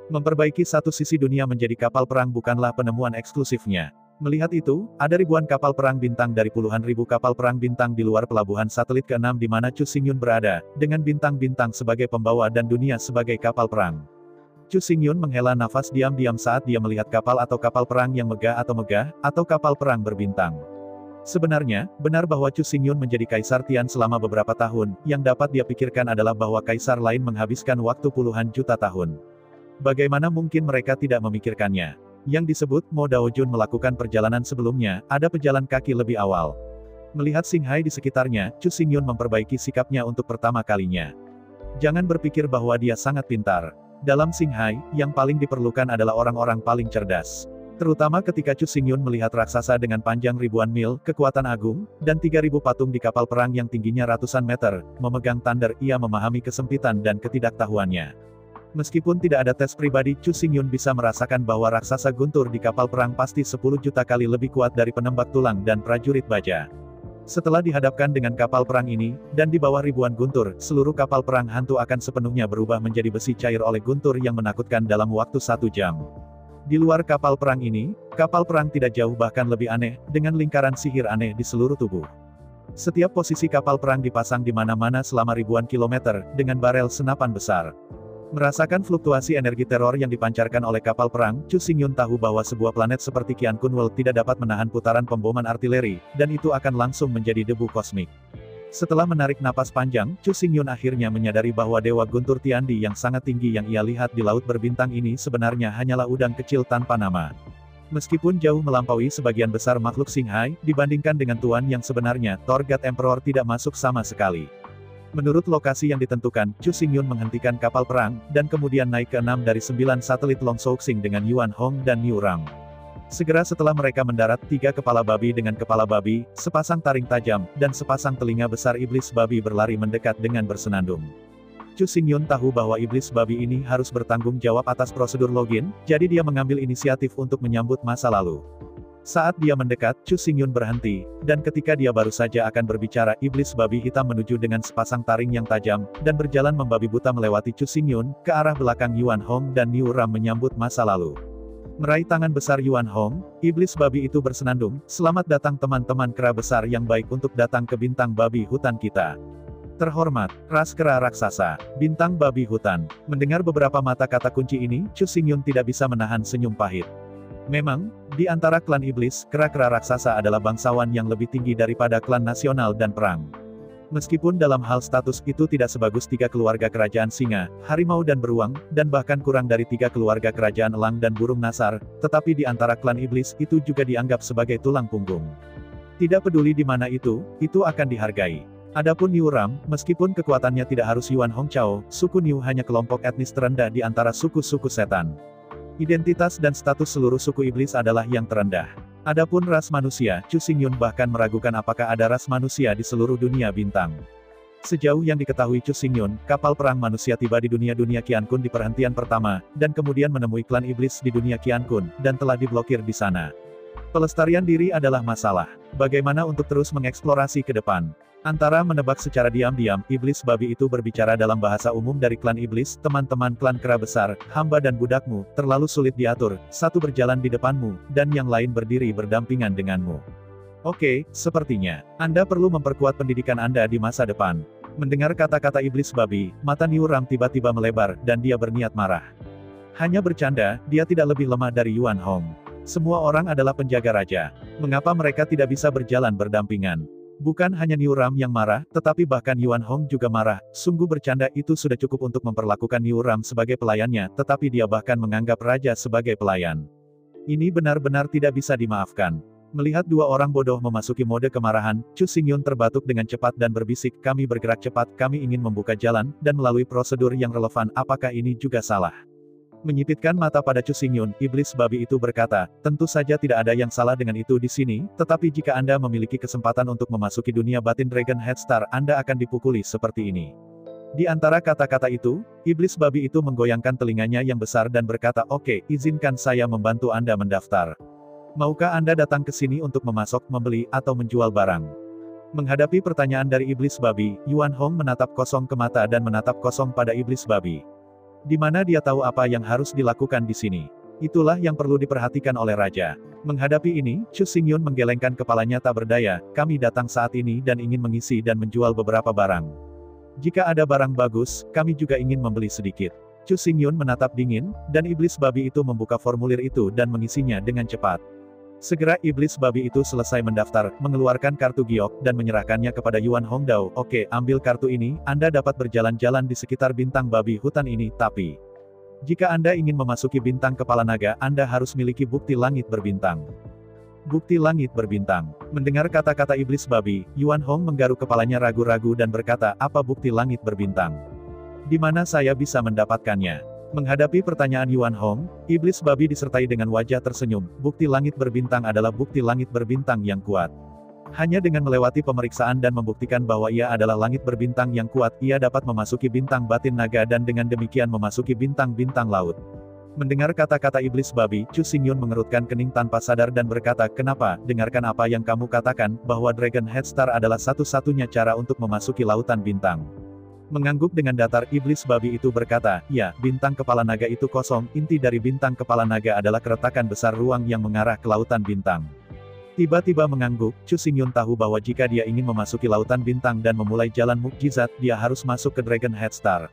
Speaker 2: Memperbaiki satu sisi dunia menjadi kapal perang bukanlah penemuan eksklusifnya. Melihat itu, ada ribuan kapal perang bintang dari puluhan ribu kapal perang bintang di luar pelabuhan satelit ke-6 di mana Chu Xingyun berada, dengan bintang-bintang sebagai pembawa dan dunia sebagai kapal perang. Chu Xingyun menghela nafas diam-diam saat dia melihat kapal perang yang megah, atau kapal perang berbintang. Sebenarnya, benar bahwa Chu Xingyun menjadi Kaisar Tian selama beberapa tahun, yang dapat dia pikirkan adalah bahwa kaisar lain menghabiskan waktu puluhan juta tahun. Bagaimana mungkin mereka tidak memikirkannya? Yang disebut Mo Daojun melakukan perjalanan sebelumnya, ada pejalan kaki lebih awal. Melihat Xinghai di sekitarnya, Chu Xingyun memperbaiki sikapnya untuk pertama kalinya. Jangan berpikir bahwa dia sangat pintar. Dalam Xinghai, yang paling diperlukan adalah orang-orang paling cerdas. Terutama ketika Chu Xingyun melihat raksasa dengan panjang ribuan mil, kekuatan agung, dan 3000 patung di kapal perang yang tingginya ratusan meter, memegang thunder, ia memahami kesempitan dan ketidaktahuannya. Meskipun tidak ada tes pribadi, Chu Xingyun bisa merasakan bahwa raksasa guntur di kapal perang pasti 10 juta kali lebih kuat dari penembak tulang dan prajurit baja. Setelah dihadapkan dengan kapal perang ini, dan di bawah ribuan guntur, seluruh kapal perang hantu akan sepenuhnya berubah menjadi besi cair oleh guntur yang menakutkan dalam waktu 1 jam. Di luar kapal perang ini, kapal perang tidak jauh bahkan lebih aneh, dengan lingkaran sihir aneh di seluruh tubuh. Setiap posisi kapal perang dipasang di mana-mana selama ribuan kilometer, dengan barel senapan besar. Merasakan fluktuasi energi teror yang dipancarkan oleh kapal perang, Chu Xingyun tahu bahwa sebuah planet seperti Qian Kun World tidak dapat menahan putaran pemboman artileri, dan itu akan langsung menjadi debu kosmik. Setelah menarik napas panjang, Chu Xingyun akhirnya menyadari bahwa Dewa Guntur Tiandi yang sangat tinggi yang ia lihat di laut berbintang ini sebenarnya hanyalah udang kecil tanpa nama. Meskipun jauh melampaui sebagian besar makhluk Xinghai, dibandingkan dengan tuan yang sebenarnya, Thor God Emperor tidak masuk sama sekali. Menurut lokasi yang ditentukan, Chu Xingyun menghentikan kapal perang, dan kemudian naik ke 6 dari 9 satelit Long Shouxing dengan Yuan Hong dan Niu Ram. Segera setelah mereka mendarat, 3 kepala babi dengan kepala babi, sepasang taring tajam, dan sepasang telinga besar iblis babi berlari mendekat dengan bersenandung. Chu Xingyun tahu bahwa iblis babi ini harus bertanggung jawab atas prosedur login, jadi dia mengambil inisiatif untuk menyambut masa lalu. Saat dia mendekat, Chu Xingyun berhenti, dan ketika dia baru saja akan berbicara, iblis babi hitam menuju dengan sepasang taring yang tajam, dan berjalan membabi buta melewati Chu Xingyun, ke arah belakang Yuan Hong dan Niu Ram menyambut masa lalu. Meraih tangan besar Yuan Hong, iblis babi itu bersenandung, "Selamat datang teman-teman kera besar yang baik untuk datang ke bintang babi hutan kita. Terhormat, ras kera raksasa, bintang babi hutan." Mendengar beberapa mata kata kunci ini, Chu Xingyun tidak bisa menahan senyum pahit. Memang, di antara klan iblis, kera-kera raksasa adalah bangsawan yang lebih tinggi daripada klan nasional dan perang. Meskipun dalam hal status itu tidak sebagus 3 keluarga kerajaan singa, harimau dan beruang, dan bahkan kurang dari 3 keluarga kerajaan elang dan burung nasar, tetapi di antara klan iblis itu juga dianggap sebagai tulang punggung. Tidak peduli di mana itu akan dihargai. Adapun Niu Ram, meskipun kekuatannya tidak harus Yuan Hongqiao, suku Niu hanya kelompok etnis terendah di antara suku-suku setan. Identitas dan status seluruh suku iblis adalah yang terendah. Adapun ras manusia, Chu Xingyun bahkan meragukan apakah ada ras manusia di seluruh dunia bintang. Sejauh yang diketahui Chu Xingyun, kapal perang manusia tiba di dunia Qian Kun di perhentian pertama, dan kemudian menemui klan iblis di dunia Qian Kun, dan telah diblokir di sana. Pelestarian diri adalah masalah. Bagaimana untuk terus mengeksplorasi ke depan? Antara menebak secara diam-diam, iblis babi itu berbicara dalam bahasa umum dari klan iblis, "Teman-teman klan kera besar, hamba dan budakmu, terlalu sulit diatur, satu berjalan di depanmu, dan yang lain berdiri berdampingan denganmu. Oke, sepertinya Anda perlu memperkuat pendidikan Anda di masa depan." Mendengar kata-kata iblis babi, mata Niu Ram tiba-tiba melebar, dan dia berniat marah. Hanya bercanda, dia tidak lebih lemah dari Yuan Hong. Semua orang adalah penjaga raja. Mengapa mereka tidak bisa berjalan berdampingan? Bukan hanya Niu Ram yang marah, tetapi bahkan Yuan Hong juga marah. Sungguh bercanda itu sudah cukup untuk memperlakukan Niu Ram sebagai pelayannya, tetapi dia bahkan menganggap raja sebagai pelayan. Ini benar-benar tidak bisa dimaafkan. Melihat dua orang bodoh memasuki mode kemarahan, Chu Xingyun terbatuk dengan cepat dan berbisik, "Kami bergerak cepat, kami ingin membuka jalan, dan melalui prosedur yang relevan, apakah ini juga salah?" Menyipitkan mata pada Chu Xingyun, iblis babi itu berkata, "Tentu saja tidak ada yang salah dengan itu di sini, tetapi jika Anda memiliki kesempatan untuk memasuki dunia batin Dragon Head Star, Anda akan dipukuli seperti ini." Di antara kata-kata itu, iblis babi itu menggoyangkan telinganya yang besar dan berkata, "Oke, izinkan saya membantu Anda mendaftar. Maukah Anda datang ke sini untuk memasok, membeli, atau menjual barang?" Menghadapi pertanyaan dari iblis babi, Yuan Hong menatap kosong ke mata dan menatap kosong pada iblis babi. Di mana dia tahu apa yang harus dilakukan di sini? Itulah yang perlu diperhatikan oleh raja. Menghadapi ini, Chu Xingyun menggelengkan kepalanya tak berdaya, "Kami datang saat ini dan ingin mengisi dan menjual beberapa barang. Jika ada barang bagus, kami juga ingin membeli sedikit." Chu Xingyun menatap dingin, dan iblis babi itu membuka formulir itu dan mengisinya dengan cepat. Segera iblis babi itu selesai mendaftar, mengeluarkan kartu giok, dan menyerahkannya kepada Yuan Hongdao. "Oke, ambil kartu ini, Anda dapat berjalan-jalan di sekitar bintang babi hutan ini, tapi jika Anda ingin memasuki bintang kepala naga, Anda harus miliki bukti langit berbintang." Bukti langit berbintang. Mendengar kata-kata iblis babi, Yuan Hong menggaruk kepalanya ragu-ragu dan berkata, "Apa bukti langit berbintang? Di mana saya bisa mendapatkannya?" Menghadapi pertanyaan Yuan Hong, iblis babi disertai dengan wajah tersenyum. Bukti langit berbintang adalah bukti langit berbintang yang kuat. Hanya dengan melewati pemeriksaan dan membuktikan bahwa ia adalah langit berbintang yang kuat, ia dapat memasuki bintang batin naga dan dengan demikian memasuki bintang-bintang laut. Mendengar kata-kata iblis babi, Chu Xingyun mengerutkan kening tanpa sadar dan berkata, "Kenapa? Dengarkan apa yang kamu katakan, bahwa Dragon Head Star adalah satu-satunya cara untuk memasuki lautan bintang." Mengangguk dengan datar, iblis babi itu berkata, "Ya, bintang kepala naga itu kosong, inti dari bintang kepala naga adalah keretakan besar ruang yang mengarah ke lautan bintang. Tiba-tiba mengangguk, Chu Xingyun tahu bahwa jika dia ingin memasuki lautan bintang dan memulai jalan mukjizat, dia harus masuk ke Dragon Head Star.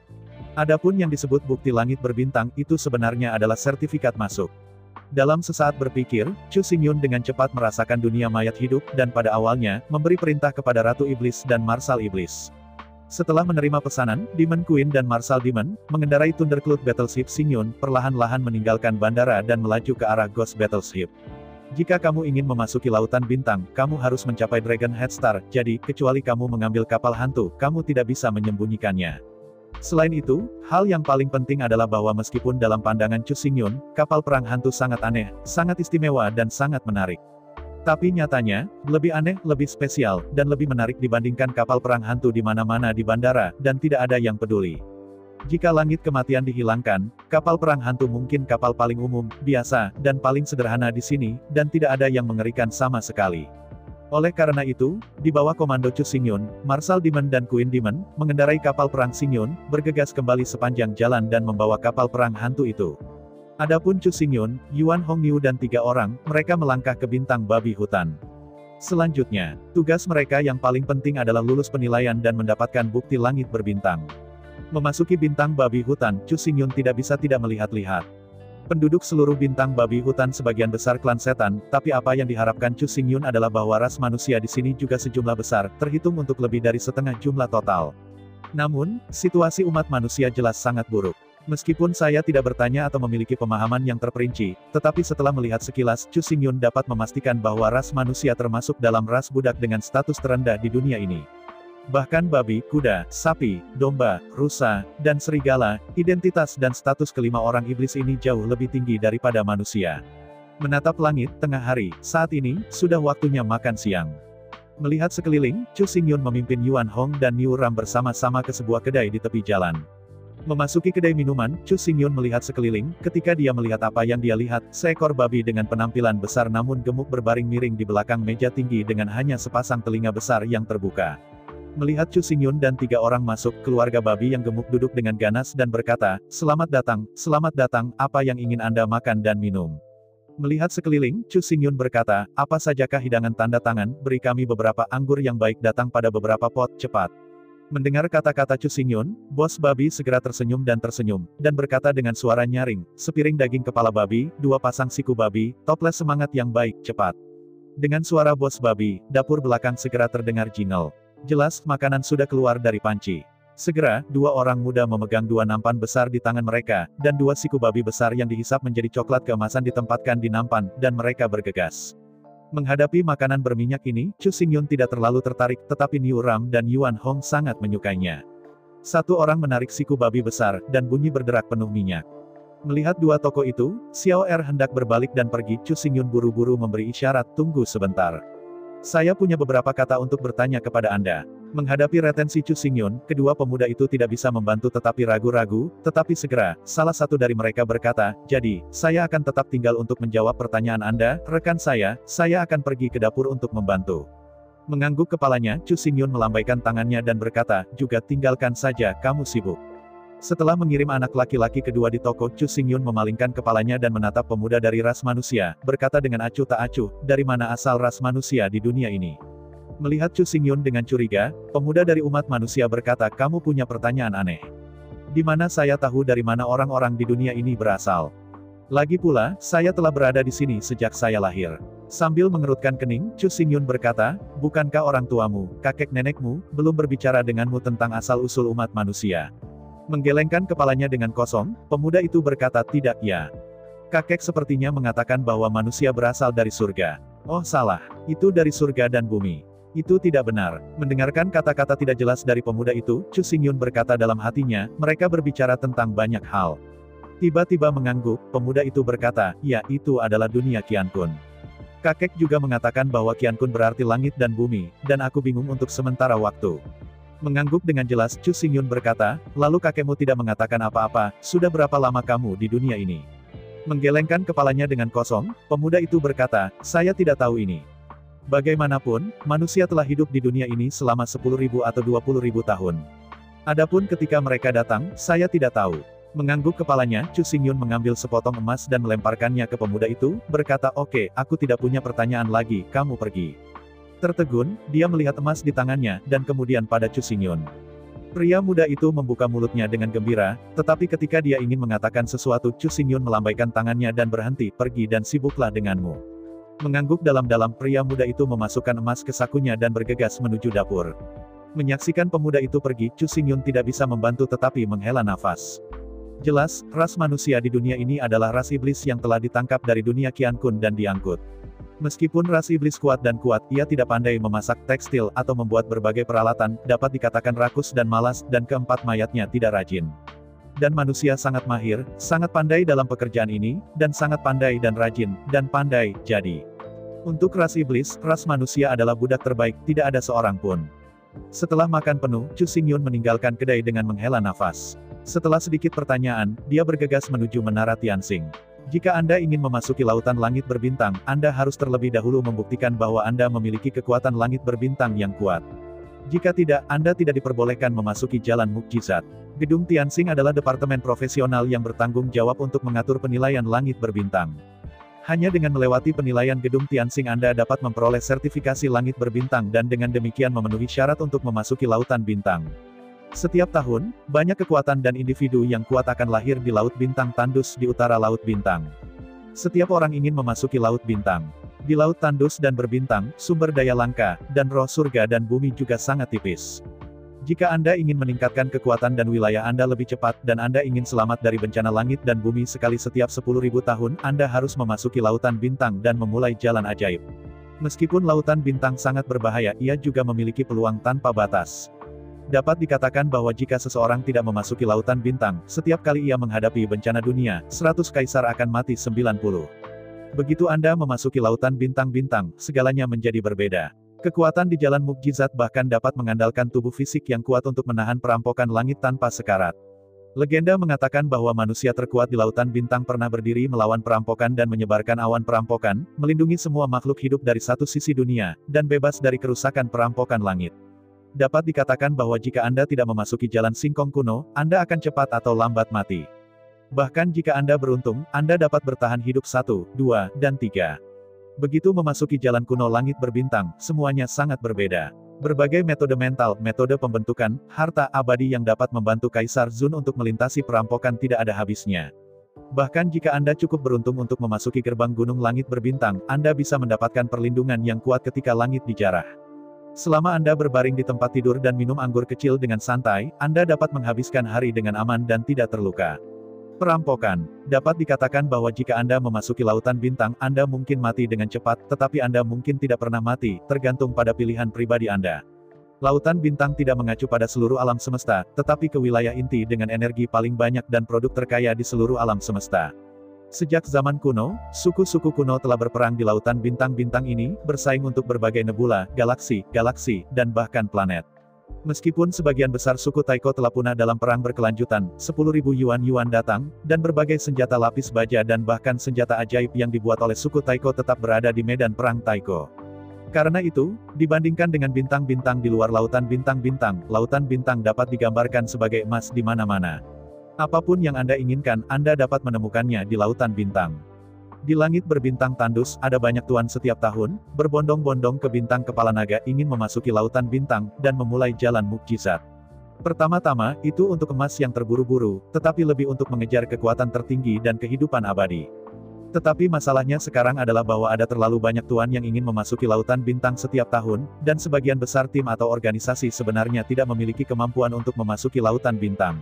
Speaker 2: Adapun yang disebut bukti langit berbintang, itu sebenarnya adalah sertifikat masuk. Dalam sesaat berpikir, Chu Xingyun dengan cepat merasakan dunia mayat hidup, dan pada awalnya, memberi perintah kepada Ratu Iblis dan Marsal Iblis. Setelah menerima pesanan, Demon Queen dan Marsal Demon, mengendarai Thundercloud Battleship Xingyun, perlahan-lahan meninggalkan bandara dan melaju ke arah Ghost Battleship. Jika kamu ingin memasuki lautan bintang, kamu harus mencapai Dragon Head Star, jadi, kecuali kamu mengambil kapal hantu, kamu tidak bisa menyembunyikannya. Selain itu, hal yang paling penting adalah bahwa meskipun dalam pandangan Chu Xingyun, kapal perang hantu sangat aneh, sangat istimewa dan sangat menarik. Tapi nyatanya, lebih aneh, lebih spesial, dan lebih menarik dibandingkan kapal perang hantu di mana-mana di bandara, dan tidak ada yang peduli. Jika langit kematian dihilangkan, kapal perang hantu mungkin kapal paling umum, biasa, dan paling sederhana di sini, dan tidak ada yang mengerikan sama sekali. Oleh karena itu, di bawah komando Chu Xingyun, Marsal Demon dan Queen Demon, mengendarai kapal perang Xingyun, bergegas kembali sepanjang jalan dan membawa kapal perang hantu itu. Adapun Chu Xingyun, Yuan Hongniu dan 3 orang, mereka melangkah ke bintang babi hutan. Selanjutnya, tugas mereka yang paling penting adalah lulus penilaian dan mendapatkan bukti langit berbintang. Memasuki bintang babi hutan, Chu Xingyun tidak bisa tidak melihat-lihat. Penduduk seluruh bintang babi hutan sebagian besar klan setan, tapi apa yang diharapkan Chu Xingyun adalah bahwa ras manusia di sini juga sejumlah besar, terhitung untuk lebih dari setengah jumlah total. Namun, situasi umat manusia jelas sangat buruk. Meskipun saya tidak bertanya atau memiliki pemahaman yang terperinci, tetapi setelah melihat sekilas, Chu Xingyun dapat memastikan bahwa ras manusia termasuk dalam ras budak dengan status terendah di dunia ini. Bahkan babi, kuda, sapi, domba, rusa, dan serigala, identitas dan status kelima orang iblis ini jauh lebih tinggi daripada manusia. Menatap langit, tengah hari, saat ini, sudah waktunya makan siang. Melihat sekeliling, Chu Xingyun memimpin Yuan Hong dan Niu Ram bersama-sama ke sebuah kedai di tepi jalan. Memasuki kedai minuman, Chu Xingyun melihat sekeliling, ketika dia melihat apa yang dia lihat, seekor babi dengan penampilan besar namun gemuk berbaring miring di belakang meja tinggi dengan hanya sepasang telinga besar yang terbuka. Melihat Chu Xingyun dan 3 orang masuk, keluarga babi yang gemuk duduk dengan ganas dan berkata, selamat datang, apa yang ingin Anda makan dan minum? Melihat sekeliling, Chu Xingyun berkata, apa sajakah hidangan tanda tangan, beri kami beberapa anggur yang baik datang pada beberapa pot, cepat. Mendengar kata-kata Chu Xingyun, bos babi segera tersenyum, dan berkata dengan suara nyaring, sepiring daging kepala babi, 2 pasang siku babi, toples semangat yang baik, cepat. Dengan suara bos babi, dapur belakang segera terdengar jingle. Jelas, makanan sudah keluar dari panci. Segera, 2 orang muda memegang 2 nampan besar di tangan mereka, dan 2 siku babi besar yang dihisap menjadi coklat keemasan ditempatkan di nampan, dan mereka bergegas. Menghadapi makanan berminyak ini, Chu Xingyun tidak terlalu tertarik, tetapi Niu Ram dan Yuan Hong sangat menyukainya. 1 orang menarik siku babi besar, dan bunyi berderak penuh minyak. Melihat 2 tokoh itu, Xiao Er hendak berbalik dan pergi, Chu Xingyun buru-buru memberi isyarat, tunggu sebentar. Saya punya beberapa kata untuk bertanya kepada Anda. Menghadapi retensi Chu Xingyun, kedua pemuda itu tidak bisa membantu tetapi ragu-ragu, tetapi segera, salah satu dari mereka berkata, jadi, saya akan tetap tinggal untuk menjawab pertanyaan Anda, rekan saya akan pergi ke dapur untuk membantu. Mengangguk kepalanya, Chu Xingyun melambaikan tangannya dan berkata, juga tinggalkan saja, kamu sibuk. Setelah mengirim anak laki-laki kedua di toko, Chu Xingyun memalingkan kepalanya dan menatap pemuda dari ras manusia, berkata dengan acuh tak acuh, dari mana asal ras manusia di dunia ini? Melihat Chu Xingyun dengan curiga, pemuda dari umat manusia berkata, kamu punya pertanyaan aneh. Di mana saya tahu dari mana orang-orang di dunia ini berasal? Lagi pula, saya telah berada di sini sejak saya lahir. Sambil mengerutkan kening, Chu Xingyun berkata, bukankah orang tuamu, kakek nenekmu, belum berbicara denganmu tentang asal-usul umat manusia? Menggelengkan kepalanya dengan kosong, pemuda itu berkata tidak ya. Kakek sepertinya mengatakan bahwa manusia berasal dari surga. Oh salah, itu dari surga dan bumi. Itu tidak benar. Mendengarkan kata-kata tidak jelas dari pemuda itu, Chu Xingyun berkata dalam hatinya, mereka berbicara tentang banyak hal. Tiba-tiba mengangguk, pemuda itu berkata, ya itu adalah dunia Qian Kun. Kakek juga mengatakan bahwa Qian Kun berarti langit dan bumi, dan aku bingung untuk sementara waktu. Mengangguk dengan jelas, Chu Xingyun berkata, lalu kakekmu tidak mengatakan apa-apa, sudah berapa lama kamu di dunia ini? Menggelengkan kepalanya dengan kosong, pemuda itu berkata, saya tidak tahu ini. Bagaimanapun, manusia telah hidup di dunia ini selama 10.000 atau 20.000 tahun. Adapun ketika mereka datang, saya tidak tahu. Mengangguk kepalanya, Chu Xingyun mengambil sepotong emas dan melemparkannya ke pemuda itu, berkata, "Oke, aku tidak punya pertanyaan lagi, kamu pergi." Tertegun, dia melihat emas di tangannya, dan kemudian pada Chu Xingyun. Pria muda itu membuka mulutnya dengan gembira, tetapi ketika dia ingin mengatakan sesuatu, Chu Xingyun melambaikan tangannya dan berhenti, "Pergi dan sibuklah denganmu." Mengangguk dalam-dalam, pria muda itu memasukkan emas ke sakunya dan bergegas menuju dapur. Menyaksikan pemuda itu pergi, Chu Xingyun tidak bisa membantu tetapi menghela nafas. Jelas, ras manusia di dunia ini adalah ras iblis yang telah ditangkap dari dunia Qian Kun dan diangkut. Meskipun ras iblis kuat dan kuat, ia tidak pandai memasak tekstil atau membuat berbagai peralatan, dapat dikatakan rakus dan malas, dan keempat mayatnya tidak rajin. Dan manusia sangat mahir, sangat pandai dalam pekerjaan ini, dan sangat pandai dan rajin, dan pandai, jadi. Untuk ras iblis, ras manusia adalah budak terbaik, tidak ada seorang pun. Setelah makan penuh, Chu Xingyun meninggalkan kedai dengan menghela nafas. Setelah sedikit pertanyaan, dia bergegas menuju Menara Tianxing. Jika Anda ingin memasuki lautan langit berbintang, Anda harus terlebih dahulu membuktikan bahwa Anda memiliki kekuatan langit berbintang yang kuat. Jika tidak, Anda tidak diperbolehkan memasuki jalan mukjizat. Gedung Tianxing adalah departemen profesional yang bertanggung jawab untuk mengatur penilaian langit berbintang. Hanya dengan melewati penilaian gedung Tianxing Anda dapat memperoleh sertifikasi langit berbintang dan dengan demikian memenuhi syarat untuk memasuki lautan bintang. Setiap tahun, banyak kekuatan dan individu yang kuat akan lahir di Laut Bintang Tandus di utara Laut Bintang. Setiap orang ingin memasuki Laut Bintang. Di Laut Tandus dan berbintang, sumber daya langka, dan roh surga dan bumi juga sangat tipis. Jika Anda ingin meningkatkan kekuatan dan wilayah Anda lebih cepat dan Anda ingin selamat dari bencana langit dan bumi sekali setiap 10.000 tahun, Anda harus memasuki Lautan Bintang dan memulai jalan ajaib. Meskipun Lautan Bintang sangat berbahaya, ia juga memiliki peluang tanpa batas. Dapat dikatakan bahwa jika seseorang tidak memasuki Lautan Bintang, setiap kali ia menghadapi bencana dunia, 100 kaisar akan mati 90. Begitu Anda memasuki Lautan Bintang-bintang, segalanya menjadi berbeda. Kekuatan di jalan mukjizat bahkan dapat mengandalkan tubuh fisik yang kuat untuk menahan perampokan langit tanpa sekarat. Legenda mengatakan bahwa manusia terkuat di Lautan Bintang pernah berdiri melawan perampokan dan menyebarkan awan perampokan, melindungi semua makhluk hidup dari satu sisi dunia, dan bebas dari kerusakan perampokan langit. Dapat dikatakan bahwa jika Anda tidak memasuki jalan singkong kuno, Anda akan cepat atau lambat mati. Bahkan jika Anda beruntung, Anda dapat bertahan hidup 1, 2, dan 3. Begitu memasuki jalan kuno langit berbintang, semuanya sangat berbeda. Berbagai metode mental, metode pembentukan, harta abadi yang dapat membantu Kaisar Zun untuk melintasi perampokan tidak ada habisnya. Bahkan jika Anda cukup beruntung untuk memasuki gerbang gunung langit berbintang, Anda bisa mendapatkan perlindungan yang kuat ketika langit dijarah. Selama Anda berbaring di tempat tidur dan minum anggur kecil dengan santai, Anda dapat menghabiskan hari dengan aman dan tidak terluka. Perampokan. Dapat dikatakan bahwa jika Anda memasuki Lautan Bintang, Anda mungkin mati dengan cepat, tetapi Anda mungkin tidak pernah mati, tergantung pada pilihan pribadi Anda. Lautan Bintang tidak mengacu pada seluruh alam semesta, tetapi ke wilayah inti dengan energi paling banyak dan produk terkaya di seluruh alam semesta. Sejak zaman kuno, suku-suku kuno telah berperang di Lautan Bintang-bintang ini, bersaing untuk berbagai nebula, galaksi, dan bahkan planet. Meskipun sebagian besar suku Taiko telah punah dalam perang berkelanjutan, 10.000 Yuan datang, dan berbagai senjata lapis baja dan bahkan senjata ajaib yang dibuat oleh suku Taiko tetap berada di medan perang Taiko. Karena itu, dibandingkan dengan bintang-bintang di luar Lautan Bintang-bintang, Lautan Bintang dapat digambarkan sebagai emas di mana-mana. Apapun yang Anda inginkan, Anda dapat menemukannya di Lautan Bintang. Di langit berbintang tandus, ada banyak tuan setiap tahun, berbondong-bondong ke bintang kepala naga ingin memasuki Lautan Bintang, dan memulai jalan mukjizat. Pertama-tama, itu untuk emas yang terburu-buru, tetapi lebih untuk mengejar kekuatan tertinggi dan kehidupan abadi. Tetapi masalahnya sekarang adalah bahwa ada terlalu banyak tuan yang ingin memasuki Lautan Bintang setiap tahun, dan sebagian besar tim atau organisasi sebenarnya tidak memiliki kemampuan untuk memasuki Lautan Bintang.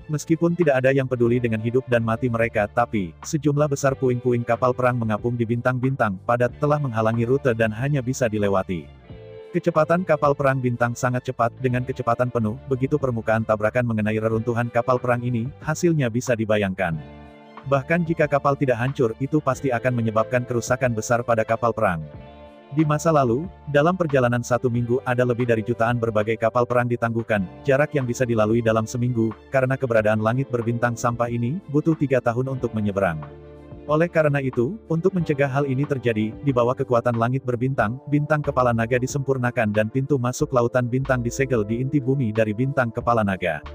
Speaker 2: Meskipun tidak ada yang peduli dengan hidup dan mati mereka, tapi, sejumlah besar puing-puing kapal perang mengapung di bintang-bintang, padat, telah menghalangi rute dan hanya bisa dilewati. Kecepatan kapal perang bintang sangat cepat, dengan kecepatan penuh, begitu permukaan tabrakan mengenai reruntuhan kapal perang ini, hasilnya bisa dibayangkan. Bahkan jika kapal tidak hancur, itu pasti akan menyebabkan kerusakan besar pada kapal perang. Di masa lalu, dalam perjalanan 1 minggu, ada lebih dari jutaan berbagai kapal perang ditangguhkan, jarak yang bisa dilalui dalam seminggu, karena keberadaan langit berbintang sampah ini, butuh 3 tahun untuk menyeberang. Oleh karena itu, untuk mencegah hal ini terjadi, di bawah kekuatan langit berbintang, bintang kepala naga disempurnakan dan pintu masuk Lautan Bintang disegel di inti bumi dari bintang kepala naga.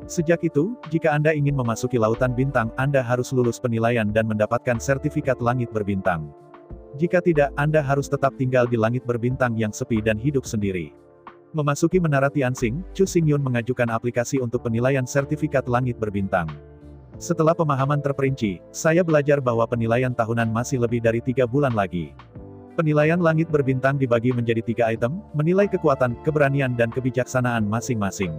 Speaker 2: Sejak itu, jika Anda ingin memasuki Lautan Bintang, Anda harus lulus penilaian dan mendapatkan sertifikat langit berbintang. Jika tidak, Anda harus tetap tinggal di langit berbintang yang sepi dan hidup sendiri. Memasuki Menara Tianxing, Chu Xingyun mengajukan aplikasi untuk penilaian sertifikat langit berbintang. Setelah pemahaman terperinci, saya belajar bahwa penilaian tahunan masih lebih dari 3 bulan lagi. Penilaian langit berbintang dibagi menjadi 3 item, menilai kekuatan, keberanian dan kebijaksanaan masing-masing.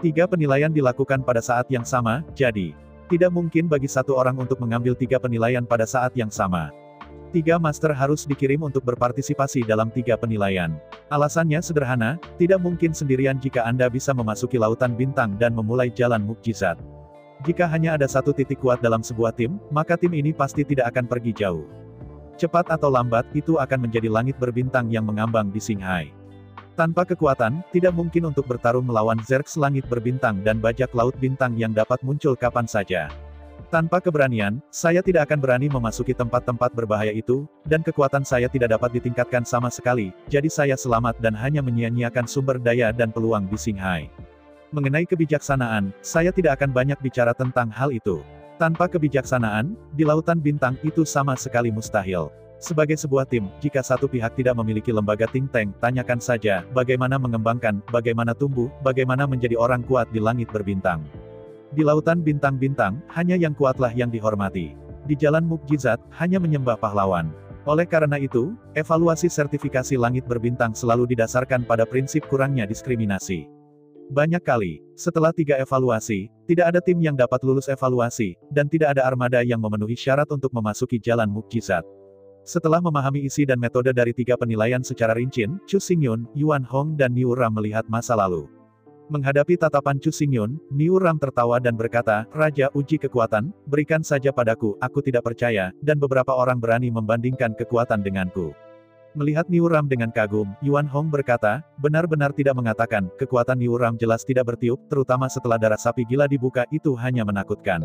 Speaker 2: 3 penilaian dilakukan pada saat yang sama, jadi tidak mungkin bagi satu orang untuk mengambil 3 penilaian pada saat yang sama. 3 master harus dikirim untuk berpartisipasi dalam 3 penilaian. Alasannya sederhana, tidak mungkin sendirian jika Anda bisa memasuki Lautan Bintang dan memulai jalan mukjizat. Jika hanya ada satu titik kuat dalam sebuah tim, maka tim ini pasti tidak akan pergi jauh. Cepat atau lambat, itu akan menjadi langit berbintang yang mengambang di Xinghai. Tanpa kekuatan, tidak mungkin untuk bertarung melawan Zergs langit berbintang dan bajak laut bintang yang dapat muncul kapan saja. Tanpa keberanian, saya tidak akan berani memasuki tempat-tempat berbahaya itu, dan kekuatan saya tidak dapat ditingkatkan sama sekali, jadi saya selamat dan hanya menyia-nyiakan sumber daya dan peluang di Xinghai. Mengenai kebijaksanaan, saya tidak akan banyak bicara tentang hal itu. Tanpa kebijaksanaan, di Lautan Bintang itu sama sekali mustahil. Sebagai sebuah tim, jika satu pihak tidak memiliki lembaga think tank, tanyakan saja, bagaimana mengembangkan, bagaimana tumbuh, bagaimana menjadi orang kuat di langit berbintang. Di Lautan Bintang-Bintang, hanya yang kuatlah yang dihormati. Di jalan mukjizat, hanya menyembah pahlawan. Oleh karena itu, evaluasi sertifikasi langit berbintang selalu didasarkan pada prinsip kurangnya diskriminasi. Banyak kali, setelah 3 evaluasi, tidak ada tim yang dapat lulus evaluasi, dan tidak ada armada yang memenuhi syarat untuk memasuki jalan mukjizat. Setelah memahami isi dan metode dari 3 penilaian secara rinci, Chu Xingyun, Yuan Hong dan Niu Ram melihat masa lalu. Menghadapi tatapan Chu Xingyun, Niu Ram tertawa dan berkata, "Raja, uji kekuatan, berikan saja padaku, aku tidak percaya, dan beberapa orang berani membandingkan kekuatan denganku." Melihat Niu Ram dengan kagum, Yuan Hong berkata, "Benar-benar tidak mengatakan, kekuatan Niu Ram jelas tidak bertiup, terutama setelah darah sapi gila dibuka, itu hanya menakutkan."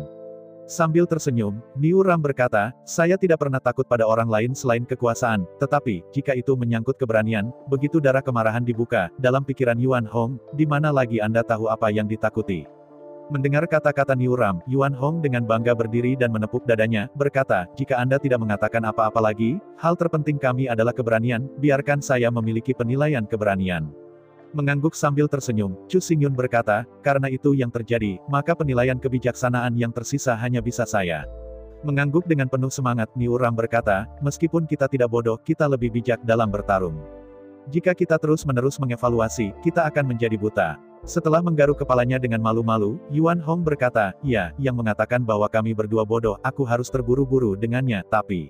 Speaker 2: Sambil tersenyum, Niu Ram berkata, "Saya tidak pernah takut pada orang lain selain kekuasaan, tetapi, jika itu menyangkut keberanian, begitu darah kemarahan dibuka, dalam pikiran Yuan Hong, di mana lagi Anda tahu apa yang ditakuti?" Mendengar kata-kata Niu Ram, Yuan Hong dengan bangga berdiri dan menepuk dadanya, berkata, "Jika Anda tidak mengatakan apa-apa lagi, hal terpenting kami adalah keberanian, biarkan saya memiliki penilaian keberanian." Mengangguk sambil tersenyum, Chu Xingyun berkata, "Karena itu yang terjadi, maka penilaian kebijaksanaan yang tersisa hanya bisa saya." Mengangguk dengan penuh semangat, Niu Ram berkata, "Meskipun kita tidak bodoh, kita lebih bijak dalam bertarung. Jika kita terus-menerus mengevaluasi, kita akan menjadi buta." Setelah menggaruk kepalanya dengan malu-malu, Yuan Hong berkata, "Ya, yang mengatakan bahwa kami berdua bodoh, aku harus terburu-buru dengannya, tapi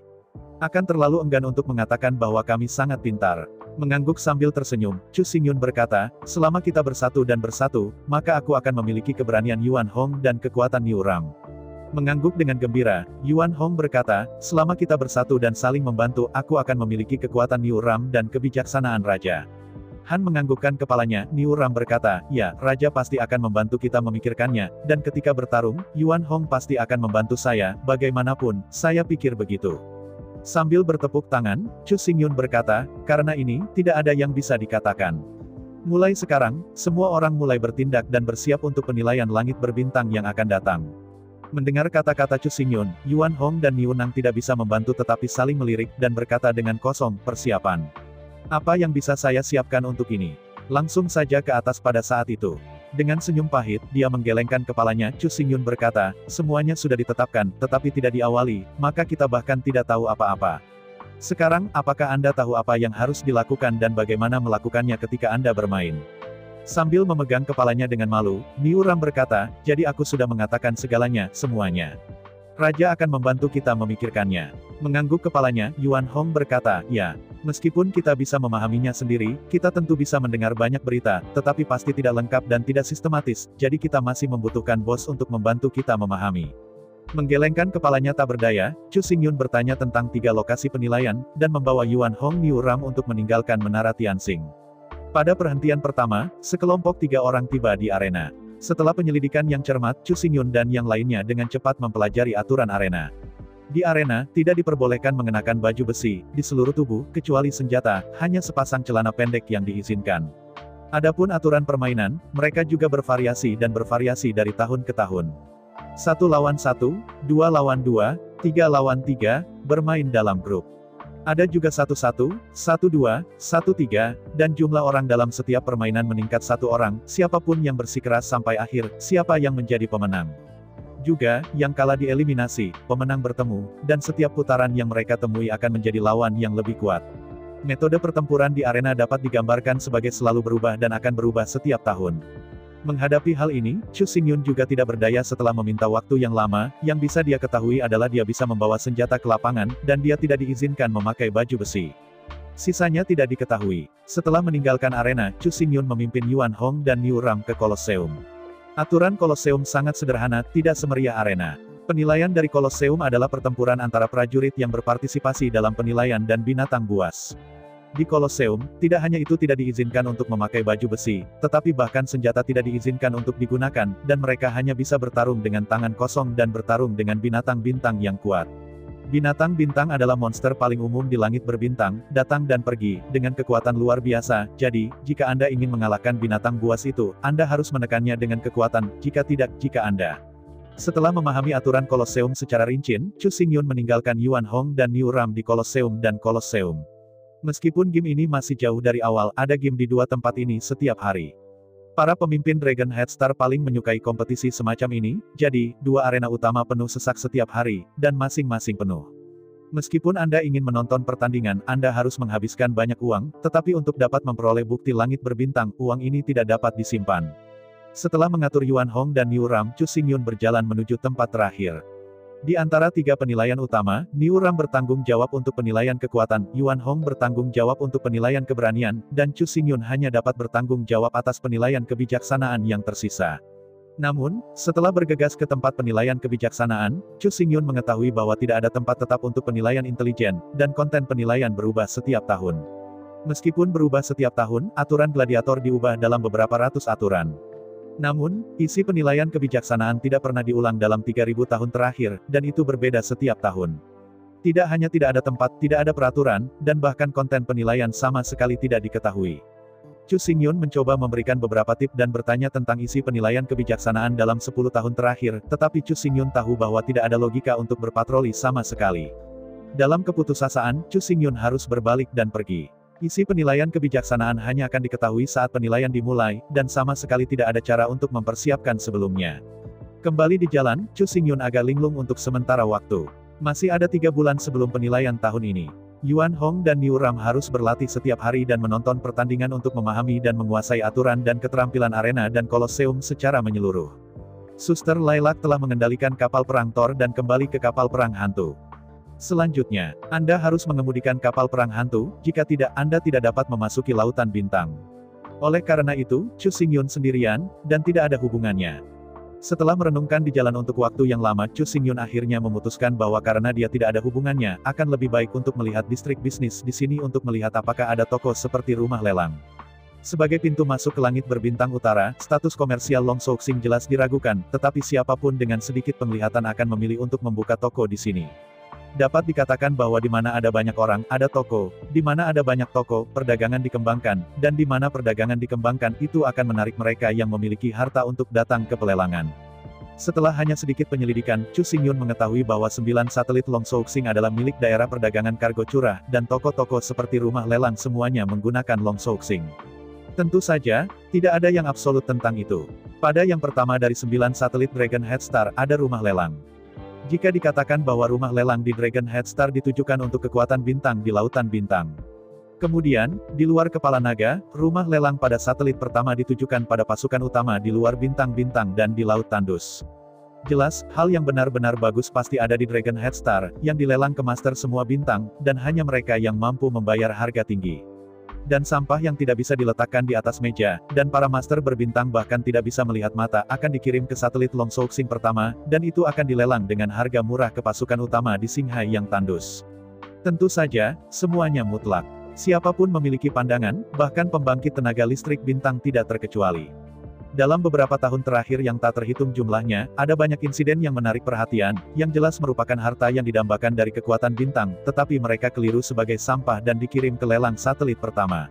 Speaker 2: akan terlalu enggan untuk mengatakan bahwa kami sangat pintar." Mengangguk sambil tersenyum, Chu Xingyun berkata, "Selama kita bersatu dan bersatu, maka aku akan memiliki keberanian Yuan Hong dan kekuatan Niu Ram." Mengangguk dengan gembira, Yuan Hong berkata, "Selama kita bersatu dan saling membantu, aku akan memiliki kekuatan Niu Ram dan kebijaksanaan Raja." Han menganggukkan kepalanya, Niu Ram berkata, "Ya, Raja pasti akan membantu kita memikirkannya, dan ketika bertarung, Yuan Hong pasti akan membantu saya, bagaimanapun, saya pikir begitu." Sambil bertepuk tangan, Chu Xingyun berkata, "Karena ini, tidak ada yang bisa dikatakan. Mulai sekarang, semua orang mulai bertindak dan bersiap untuk penilaian langit berbintang yang akan datang." Mendengar kata-kata Chu Xingyun, Yuan Hong dan Niu Nang tidak bisa membantu tetapi saling melirik, dan berkata dengan kosong, "Persiapan. Apa yang bisa saya siapkan untuk ini?" Langsung saja ke atas pada saat itu. Dengan senyum pahit, dia menggelengkan kepalanya, Chu Xingyun berkata, "Semuanya sudah ditetapkan, tetapi tidak diawali, maka kita bahkan tidak tahu apa-apa. Sekarang, apakah Anda tahu apa yang harus dilakukan dan bagaimana melakukannya ketika Anda bermain?" Sambil memegang kepalanya dengan malu, Niu Ram berkata, "Jadi aku sudah mengatakan segalanya, semuanya. Raja akan membantu kita memikirkannya." Mengangguk kepalanya, Yuan Hong berkata, "Ya. Meskipun kita bisa memahaminya sendiri, kita tentu bisa mendengar banyak berita, tetapi pasti tidak lengkap dan tidak sistematis, jadi kita masih membutuhkan bos untuk membantu kita memahami." Menggelengkan kepalanya tak berdaya, Chu Xingyun bertanya tentang 3 lokasi penilaian, dan membawa Yuan Hong Niu Ram untuk meninggalkan Menara Tianxing. Pada perhentian pertama, sekelompok 3 orang tiba di arena. Setelah penyelidikan yang cermat, Chu Xingyun dan yang lainnya dengan cepat mempelajari aturan arena. Di arena, tidak diperbolehkan mengenakan baju besi, di seluruh tubuh, kecuali senjata, hanya sepasang celana pendek yang diizinkan. Adapun aturan permainan, mereka juga bervariasi dan bervariasi dari tahun ke tahun. 1 lawan 1, 2 lawan 2, 3 lawan 3, bermain dalam grup. Ada juga 1-1, 1-2, 1-3, dan jumlah orang dalam setiap permainan meningkat 1 orang, siapapun yang bersikeras sampai akhir, siapa yang menjadi pemenang. Juga, yang kalah dieliminasi, pemenang bertemu, dan setiap putaran yang mereka temui akan menjadi lawan yang lebih kuat. Metode pertempuran di arena dapat digambarkan sebagai selalu berubah dan akan berubah setiap tahun. Menghadapi hal ini, Chu Xingyun juga tidak berdaya setelah meminta waktu yang lama, yang bisa dia ketahui adalah dia bisa membawa senjata ke lapangan, dan dia tidak diizinkan memakai baju besi. Sisanya tidak diketahui. Setelah meninggalkan arena, Chu Xingyun memimpin Yuan Hong dan Niu Ram ke Kolosseum. Aturan Kolosseum sangat sederhana, tidak semeriah arena. Penilaian dari Kolosseum adalah pertempuran antara prajurit yang berpartisipasi dalam penilaian dan binatang buas. Di Kolosseum, tidak hanya itu tidak diizinkan untuk memakai baju besi, tetapi bahkan senjata tidak diizinkan untuk digunakan, dan mereka hanya bisa bertarung dengan tangan kosong dan bertarung dengan binatang bintang yang kuat. Binatang bintang adalah monster paling umum di langit berbintang, datang dan pergi, dengan kekuatan luar biasa, jadi, jika Anda ingin mengalahkan binatang buas itu, Anda harus menekannya dengan kekuatan, jika tidak, jika Anda. Setelah memahami aturan Kolosseum secara rinci, Chu Xingyun meninggalkan Yuan Hong dan Niu Ram di Kolosseum dan Kolosseum. Meskipun game ini masih jauh dari awal, ada game di 2 tempat ini setiap hari. Para pemimpin Dragon Head Star paling menyukai kompetisi semacam ini, jadi, 2 arena utama penuh sesak setiap hari, dan masing-masing penuh. Meskipun Anda ingin menonton pertandingan, Anda harus menghabiskan banyak uang, tetapi untuk dapat memperoleh bukti langit berbintang, uang ini tidak dapat disimpan. Setelah mengatur Yuan Hong dan Niu Ram, Chu Xingyun berjalan menuju tempat terakhir. Di antara 3 penilaian utama, Niu Ram bertanggung jawab untuk penilaian kekuatan, Yuan Hong bertanggung jawab untuk penilaian keberanian, dan Chu Xingyun hanya dapat bertanggung jawab atas penilaian kebijaksanaan yang tersisa. Namun, setelah bergegas ke tempat penilaian kebijaksanaan, Chu Xingyun mengetahui bahwa tidak ada tempat tetap untuk penilaian intelijen, dan konten penilaian berubah setiap tahun. Meskipun berubah setiap tahun, aturan gladiator diubah dalam beberapa ratus aturan. Namun, isi penilaian kebijaksanaan tidak pernah diulang dalam 3000 tahun terakhir, dan itu berbeda setiap tahun. Tidak hanya tidak ada tempat, tidak ada peraturan, dan bahkan konten penilaian sama sekali tidak diketahui. Chu Xingyun mencoba memberikan beberapa tip dan bertanya tentang isi penilaian kebijaksanaan dalam 10 tahun terakhir, tetapi Chu Xingyun tahu bahwa tidak ada logika untuk berpatroli sama sekali. Dalam keputusasaan, Chu Xingyun harus berbalik dan pergi. Isi penilaian kebijaksanaan hanya akan diketahui saat penilaian dimulai, dan sama sekali tidak ada cara untuk mempersiapkan sebelumnya. Kembali di jalan, Chu Xingyun agak linglung untuk sementara waktu. Masih ada 3 bulan sebelum penilaian tahun ini. Yuan Hong dan Niu Ram harus berlatih setiap hari dan menonton pertandingan untuk memahami dan menguasai aturan dan keterampilan arena dan Kolosseum secara menyeluruh. Suster Lilac telah mengendalikan kapal perang Thor dan kembali ke kapal perang hantu. Selanjutnya, Anda harus mengemudikan kapal perang hantu, jika tidak, Anda tidak dapat memasuki lautan bintang. Oleh karena itu, Chu Xingyun sendirian, dan tidak ada hubungannya. Setelah merenungkan di jalan untuk waktu yang lama, Chu Xingyun akhirnya memutuskan bahwa karena dia tidak ada hubungannya, akan lebih baik untuk melihat distrik bisnis di sini untuk melihat apakah ada toko seperti rumah lelang. Sebagai pintu masuk ke langit berbintang utara, status komersial Long Shouxing jelas diragukan, tetapi siapapun dengan sedikit penglihatan akan memilih untuk membuka toko di sini. Dapat dikatakan bahwa di mana ada banyak orang, ada toko, di mana ada banyak toko, perdagangan dikembangkan, dan di mana perdagangan dikembangkan, itu akan menarik mereka yang memiliki harta untuk datang ke pelelangan. Setelah hanya sedikit penyelidikan, Chu Xingyun mengetahui bahwa 9 satelit Long Shouxing adalah milik daerah perdagangan kargo curah, dan toko-toko seperti rumah lelang semuanya menggunakan Long Shouxing. Tentu saja, tidak ada yang absolut tentang itu. Pada yang pertama dari 9 satelit Dragon Head Star, ada rumah lelang. Jika dikatakan bahwa rumah lelang di Dragon Head Star ditujukan untuk kekuatan bintang di lautan bintang. Kemudian, di luar kepala naga, rumah lelang pada satelit pertama ditujukan pada pasukan utama di luar bintang-bintang dan di Laut Tandus. Jelas, hal yang benar-benar bagus pasti ada di Dragon Head Star, yang dilelang ke master semua bintang, dan hanya mereka yang mampu membayar harga tinggi. Dan sampah yang tidak bisa diletakkan di atas meja, dan para master berbintang bahkan tidak bisa melihat mata, akan dikirim ke satelit Long Shouxing pertama, dan itu akan dilelang dengan harga murah ke pasukan utama di Xinghai yang tandus. Tentu saja, semuanya mutlak. Siapapun memiliki pandangan, bahkan pembangkit tenaga listrik bintang tidak terkecuali. Dalam beberapa tahun terakhir yang tak terhitung jumlahnya, ada banyak insiden yang menarik perhatian, yang jelas merupakan harta yang didambakan dari kekuatan bintang, tetapi mereka keliru sebagai sampah dan dikirim ke lelang satelit pertama.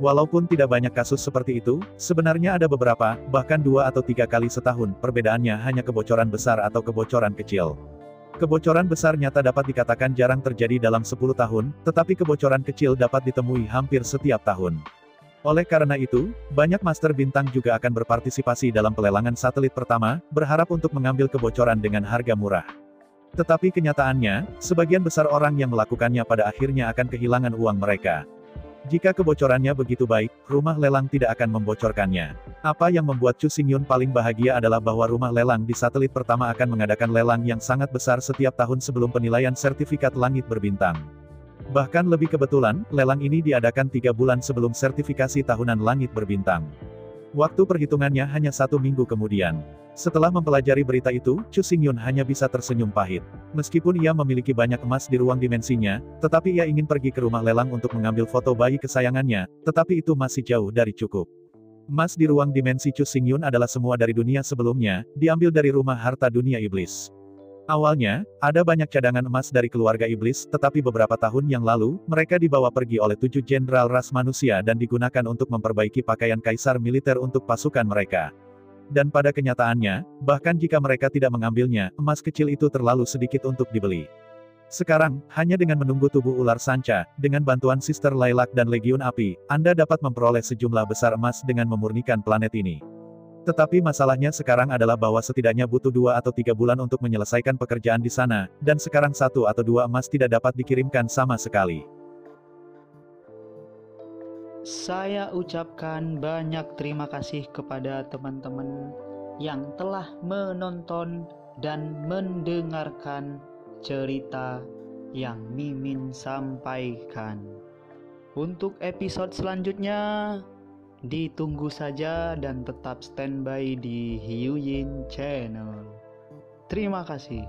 Speaker 2: Walaupun tidak banyak kasus seperti itu, sebenarnya ada beberapa, bahkan 2 atau 3 kali setahun, perbedaannya hanya kebocoran besar atau kebocoran kecil. Kebocoran besar nyata dapat dikatakan jarang terjadi dalam 10 tahun, tetapi kebocoran kecil dapat ditemui hampir setiap tahun. Oleh karena itu, banyak master bintang juga akan berpartisipasi dalam pelelangan satelit pertama, berharap untuk mengambil kebocoran dengan harga murah. Tetapi kenyataannya, sebagian besar orang yang melakukannya pada akhirnya akan kehilangan uang mereka. Jika kebocorannya begitu baik, rumah lelang tidak akan membocorkannya. Apa yang membuat Chu Xingyun paling bahagia adalah bahwa rumah lelang di satelit pertama akan mengadakan lelang yang sangat besar setiap tahun sebelum penilaian sertifikat langit berbintang. Bahkan lebih kebetulan, lelang ini diadakan 3 bulan sebelum sertifikasi tahunan langit berbintang. Waktu perhitungannya hanya 1 minggu kemudian. Setelah mempelajari berita itu, Chu Xingyun hanya bisa tersenyum pahit. Meskipun ia memiliki banyak emas di ruang dimensinya, tetapi ia ingin pergi ke rumah lelang untuk mengambil foto bayi kesayangannya, tetapi itu masih jauh dari cukup. Emas di ruang dimensi Chu Xingyun adalah semua dari dunia sebelumnya, diambil dari rumah harta dunia iblis. Awalnya, ada banyak cadangan emas dari keluarga iblis, tetapi beberapa tahun yang lalu, mereka dibawa pergi oleh 7 jenderal ras manusia dan digunakan untuk memperbaiki pakaian kaisar militer untuk pasukan mereka. Dan pada kenyataannya, bahkan jika mereka tidak mengambilnya, emas kecil itu terlalu sedikit untuk dibeli. Sekarang, hanya dengan menunggu tubuh ular sanca, dengan bantuan Sister Lilac dan Legiun Api, Anda dapat memperoleh sejumlah besar emas dengan memurnikan planet ini. Tetapi masalahnya sekarang adalah bahwa setidaknya butuh 2 atau 3 bulan untuk menyelesaikan pekerjaan di sana, dan sekarang 1 atau 2 emas tidak dapat dikirimkan sama sekali.
Speaker 1: Saya ucapkan banyak terima kasih kepada teman-teman yang telah menonton dan mendengarkan cerita yang Mimin sampaikan. Untuk episode selanjutnya, ditunggu saja dan tetap standby di Hiu Yin Channel. Terima kasih.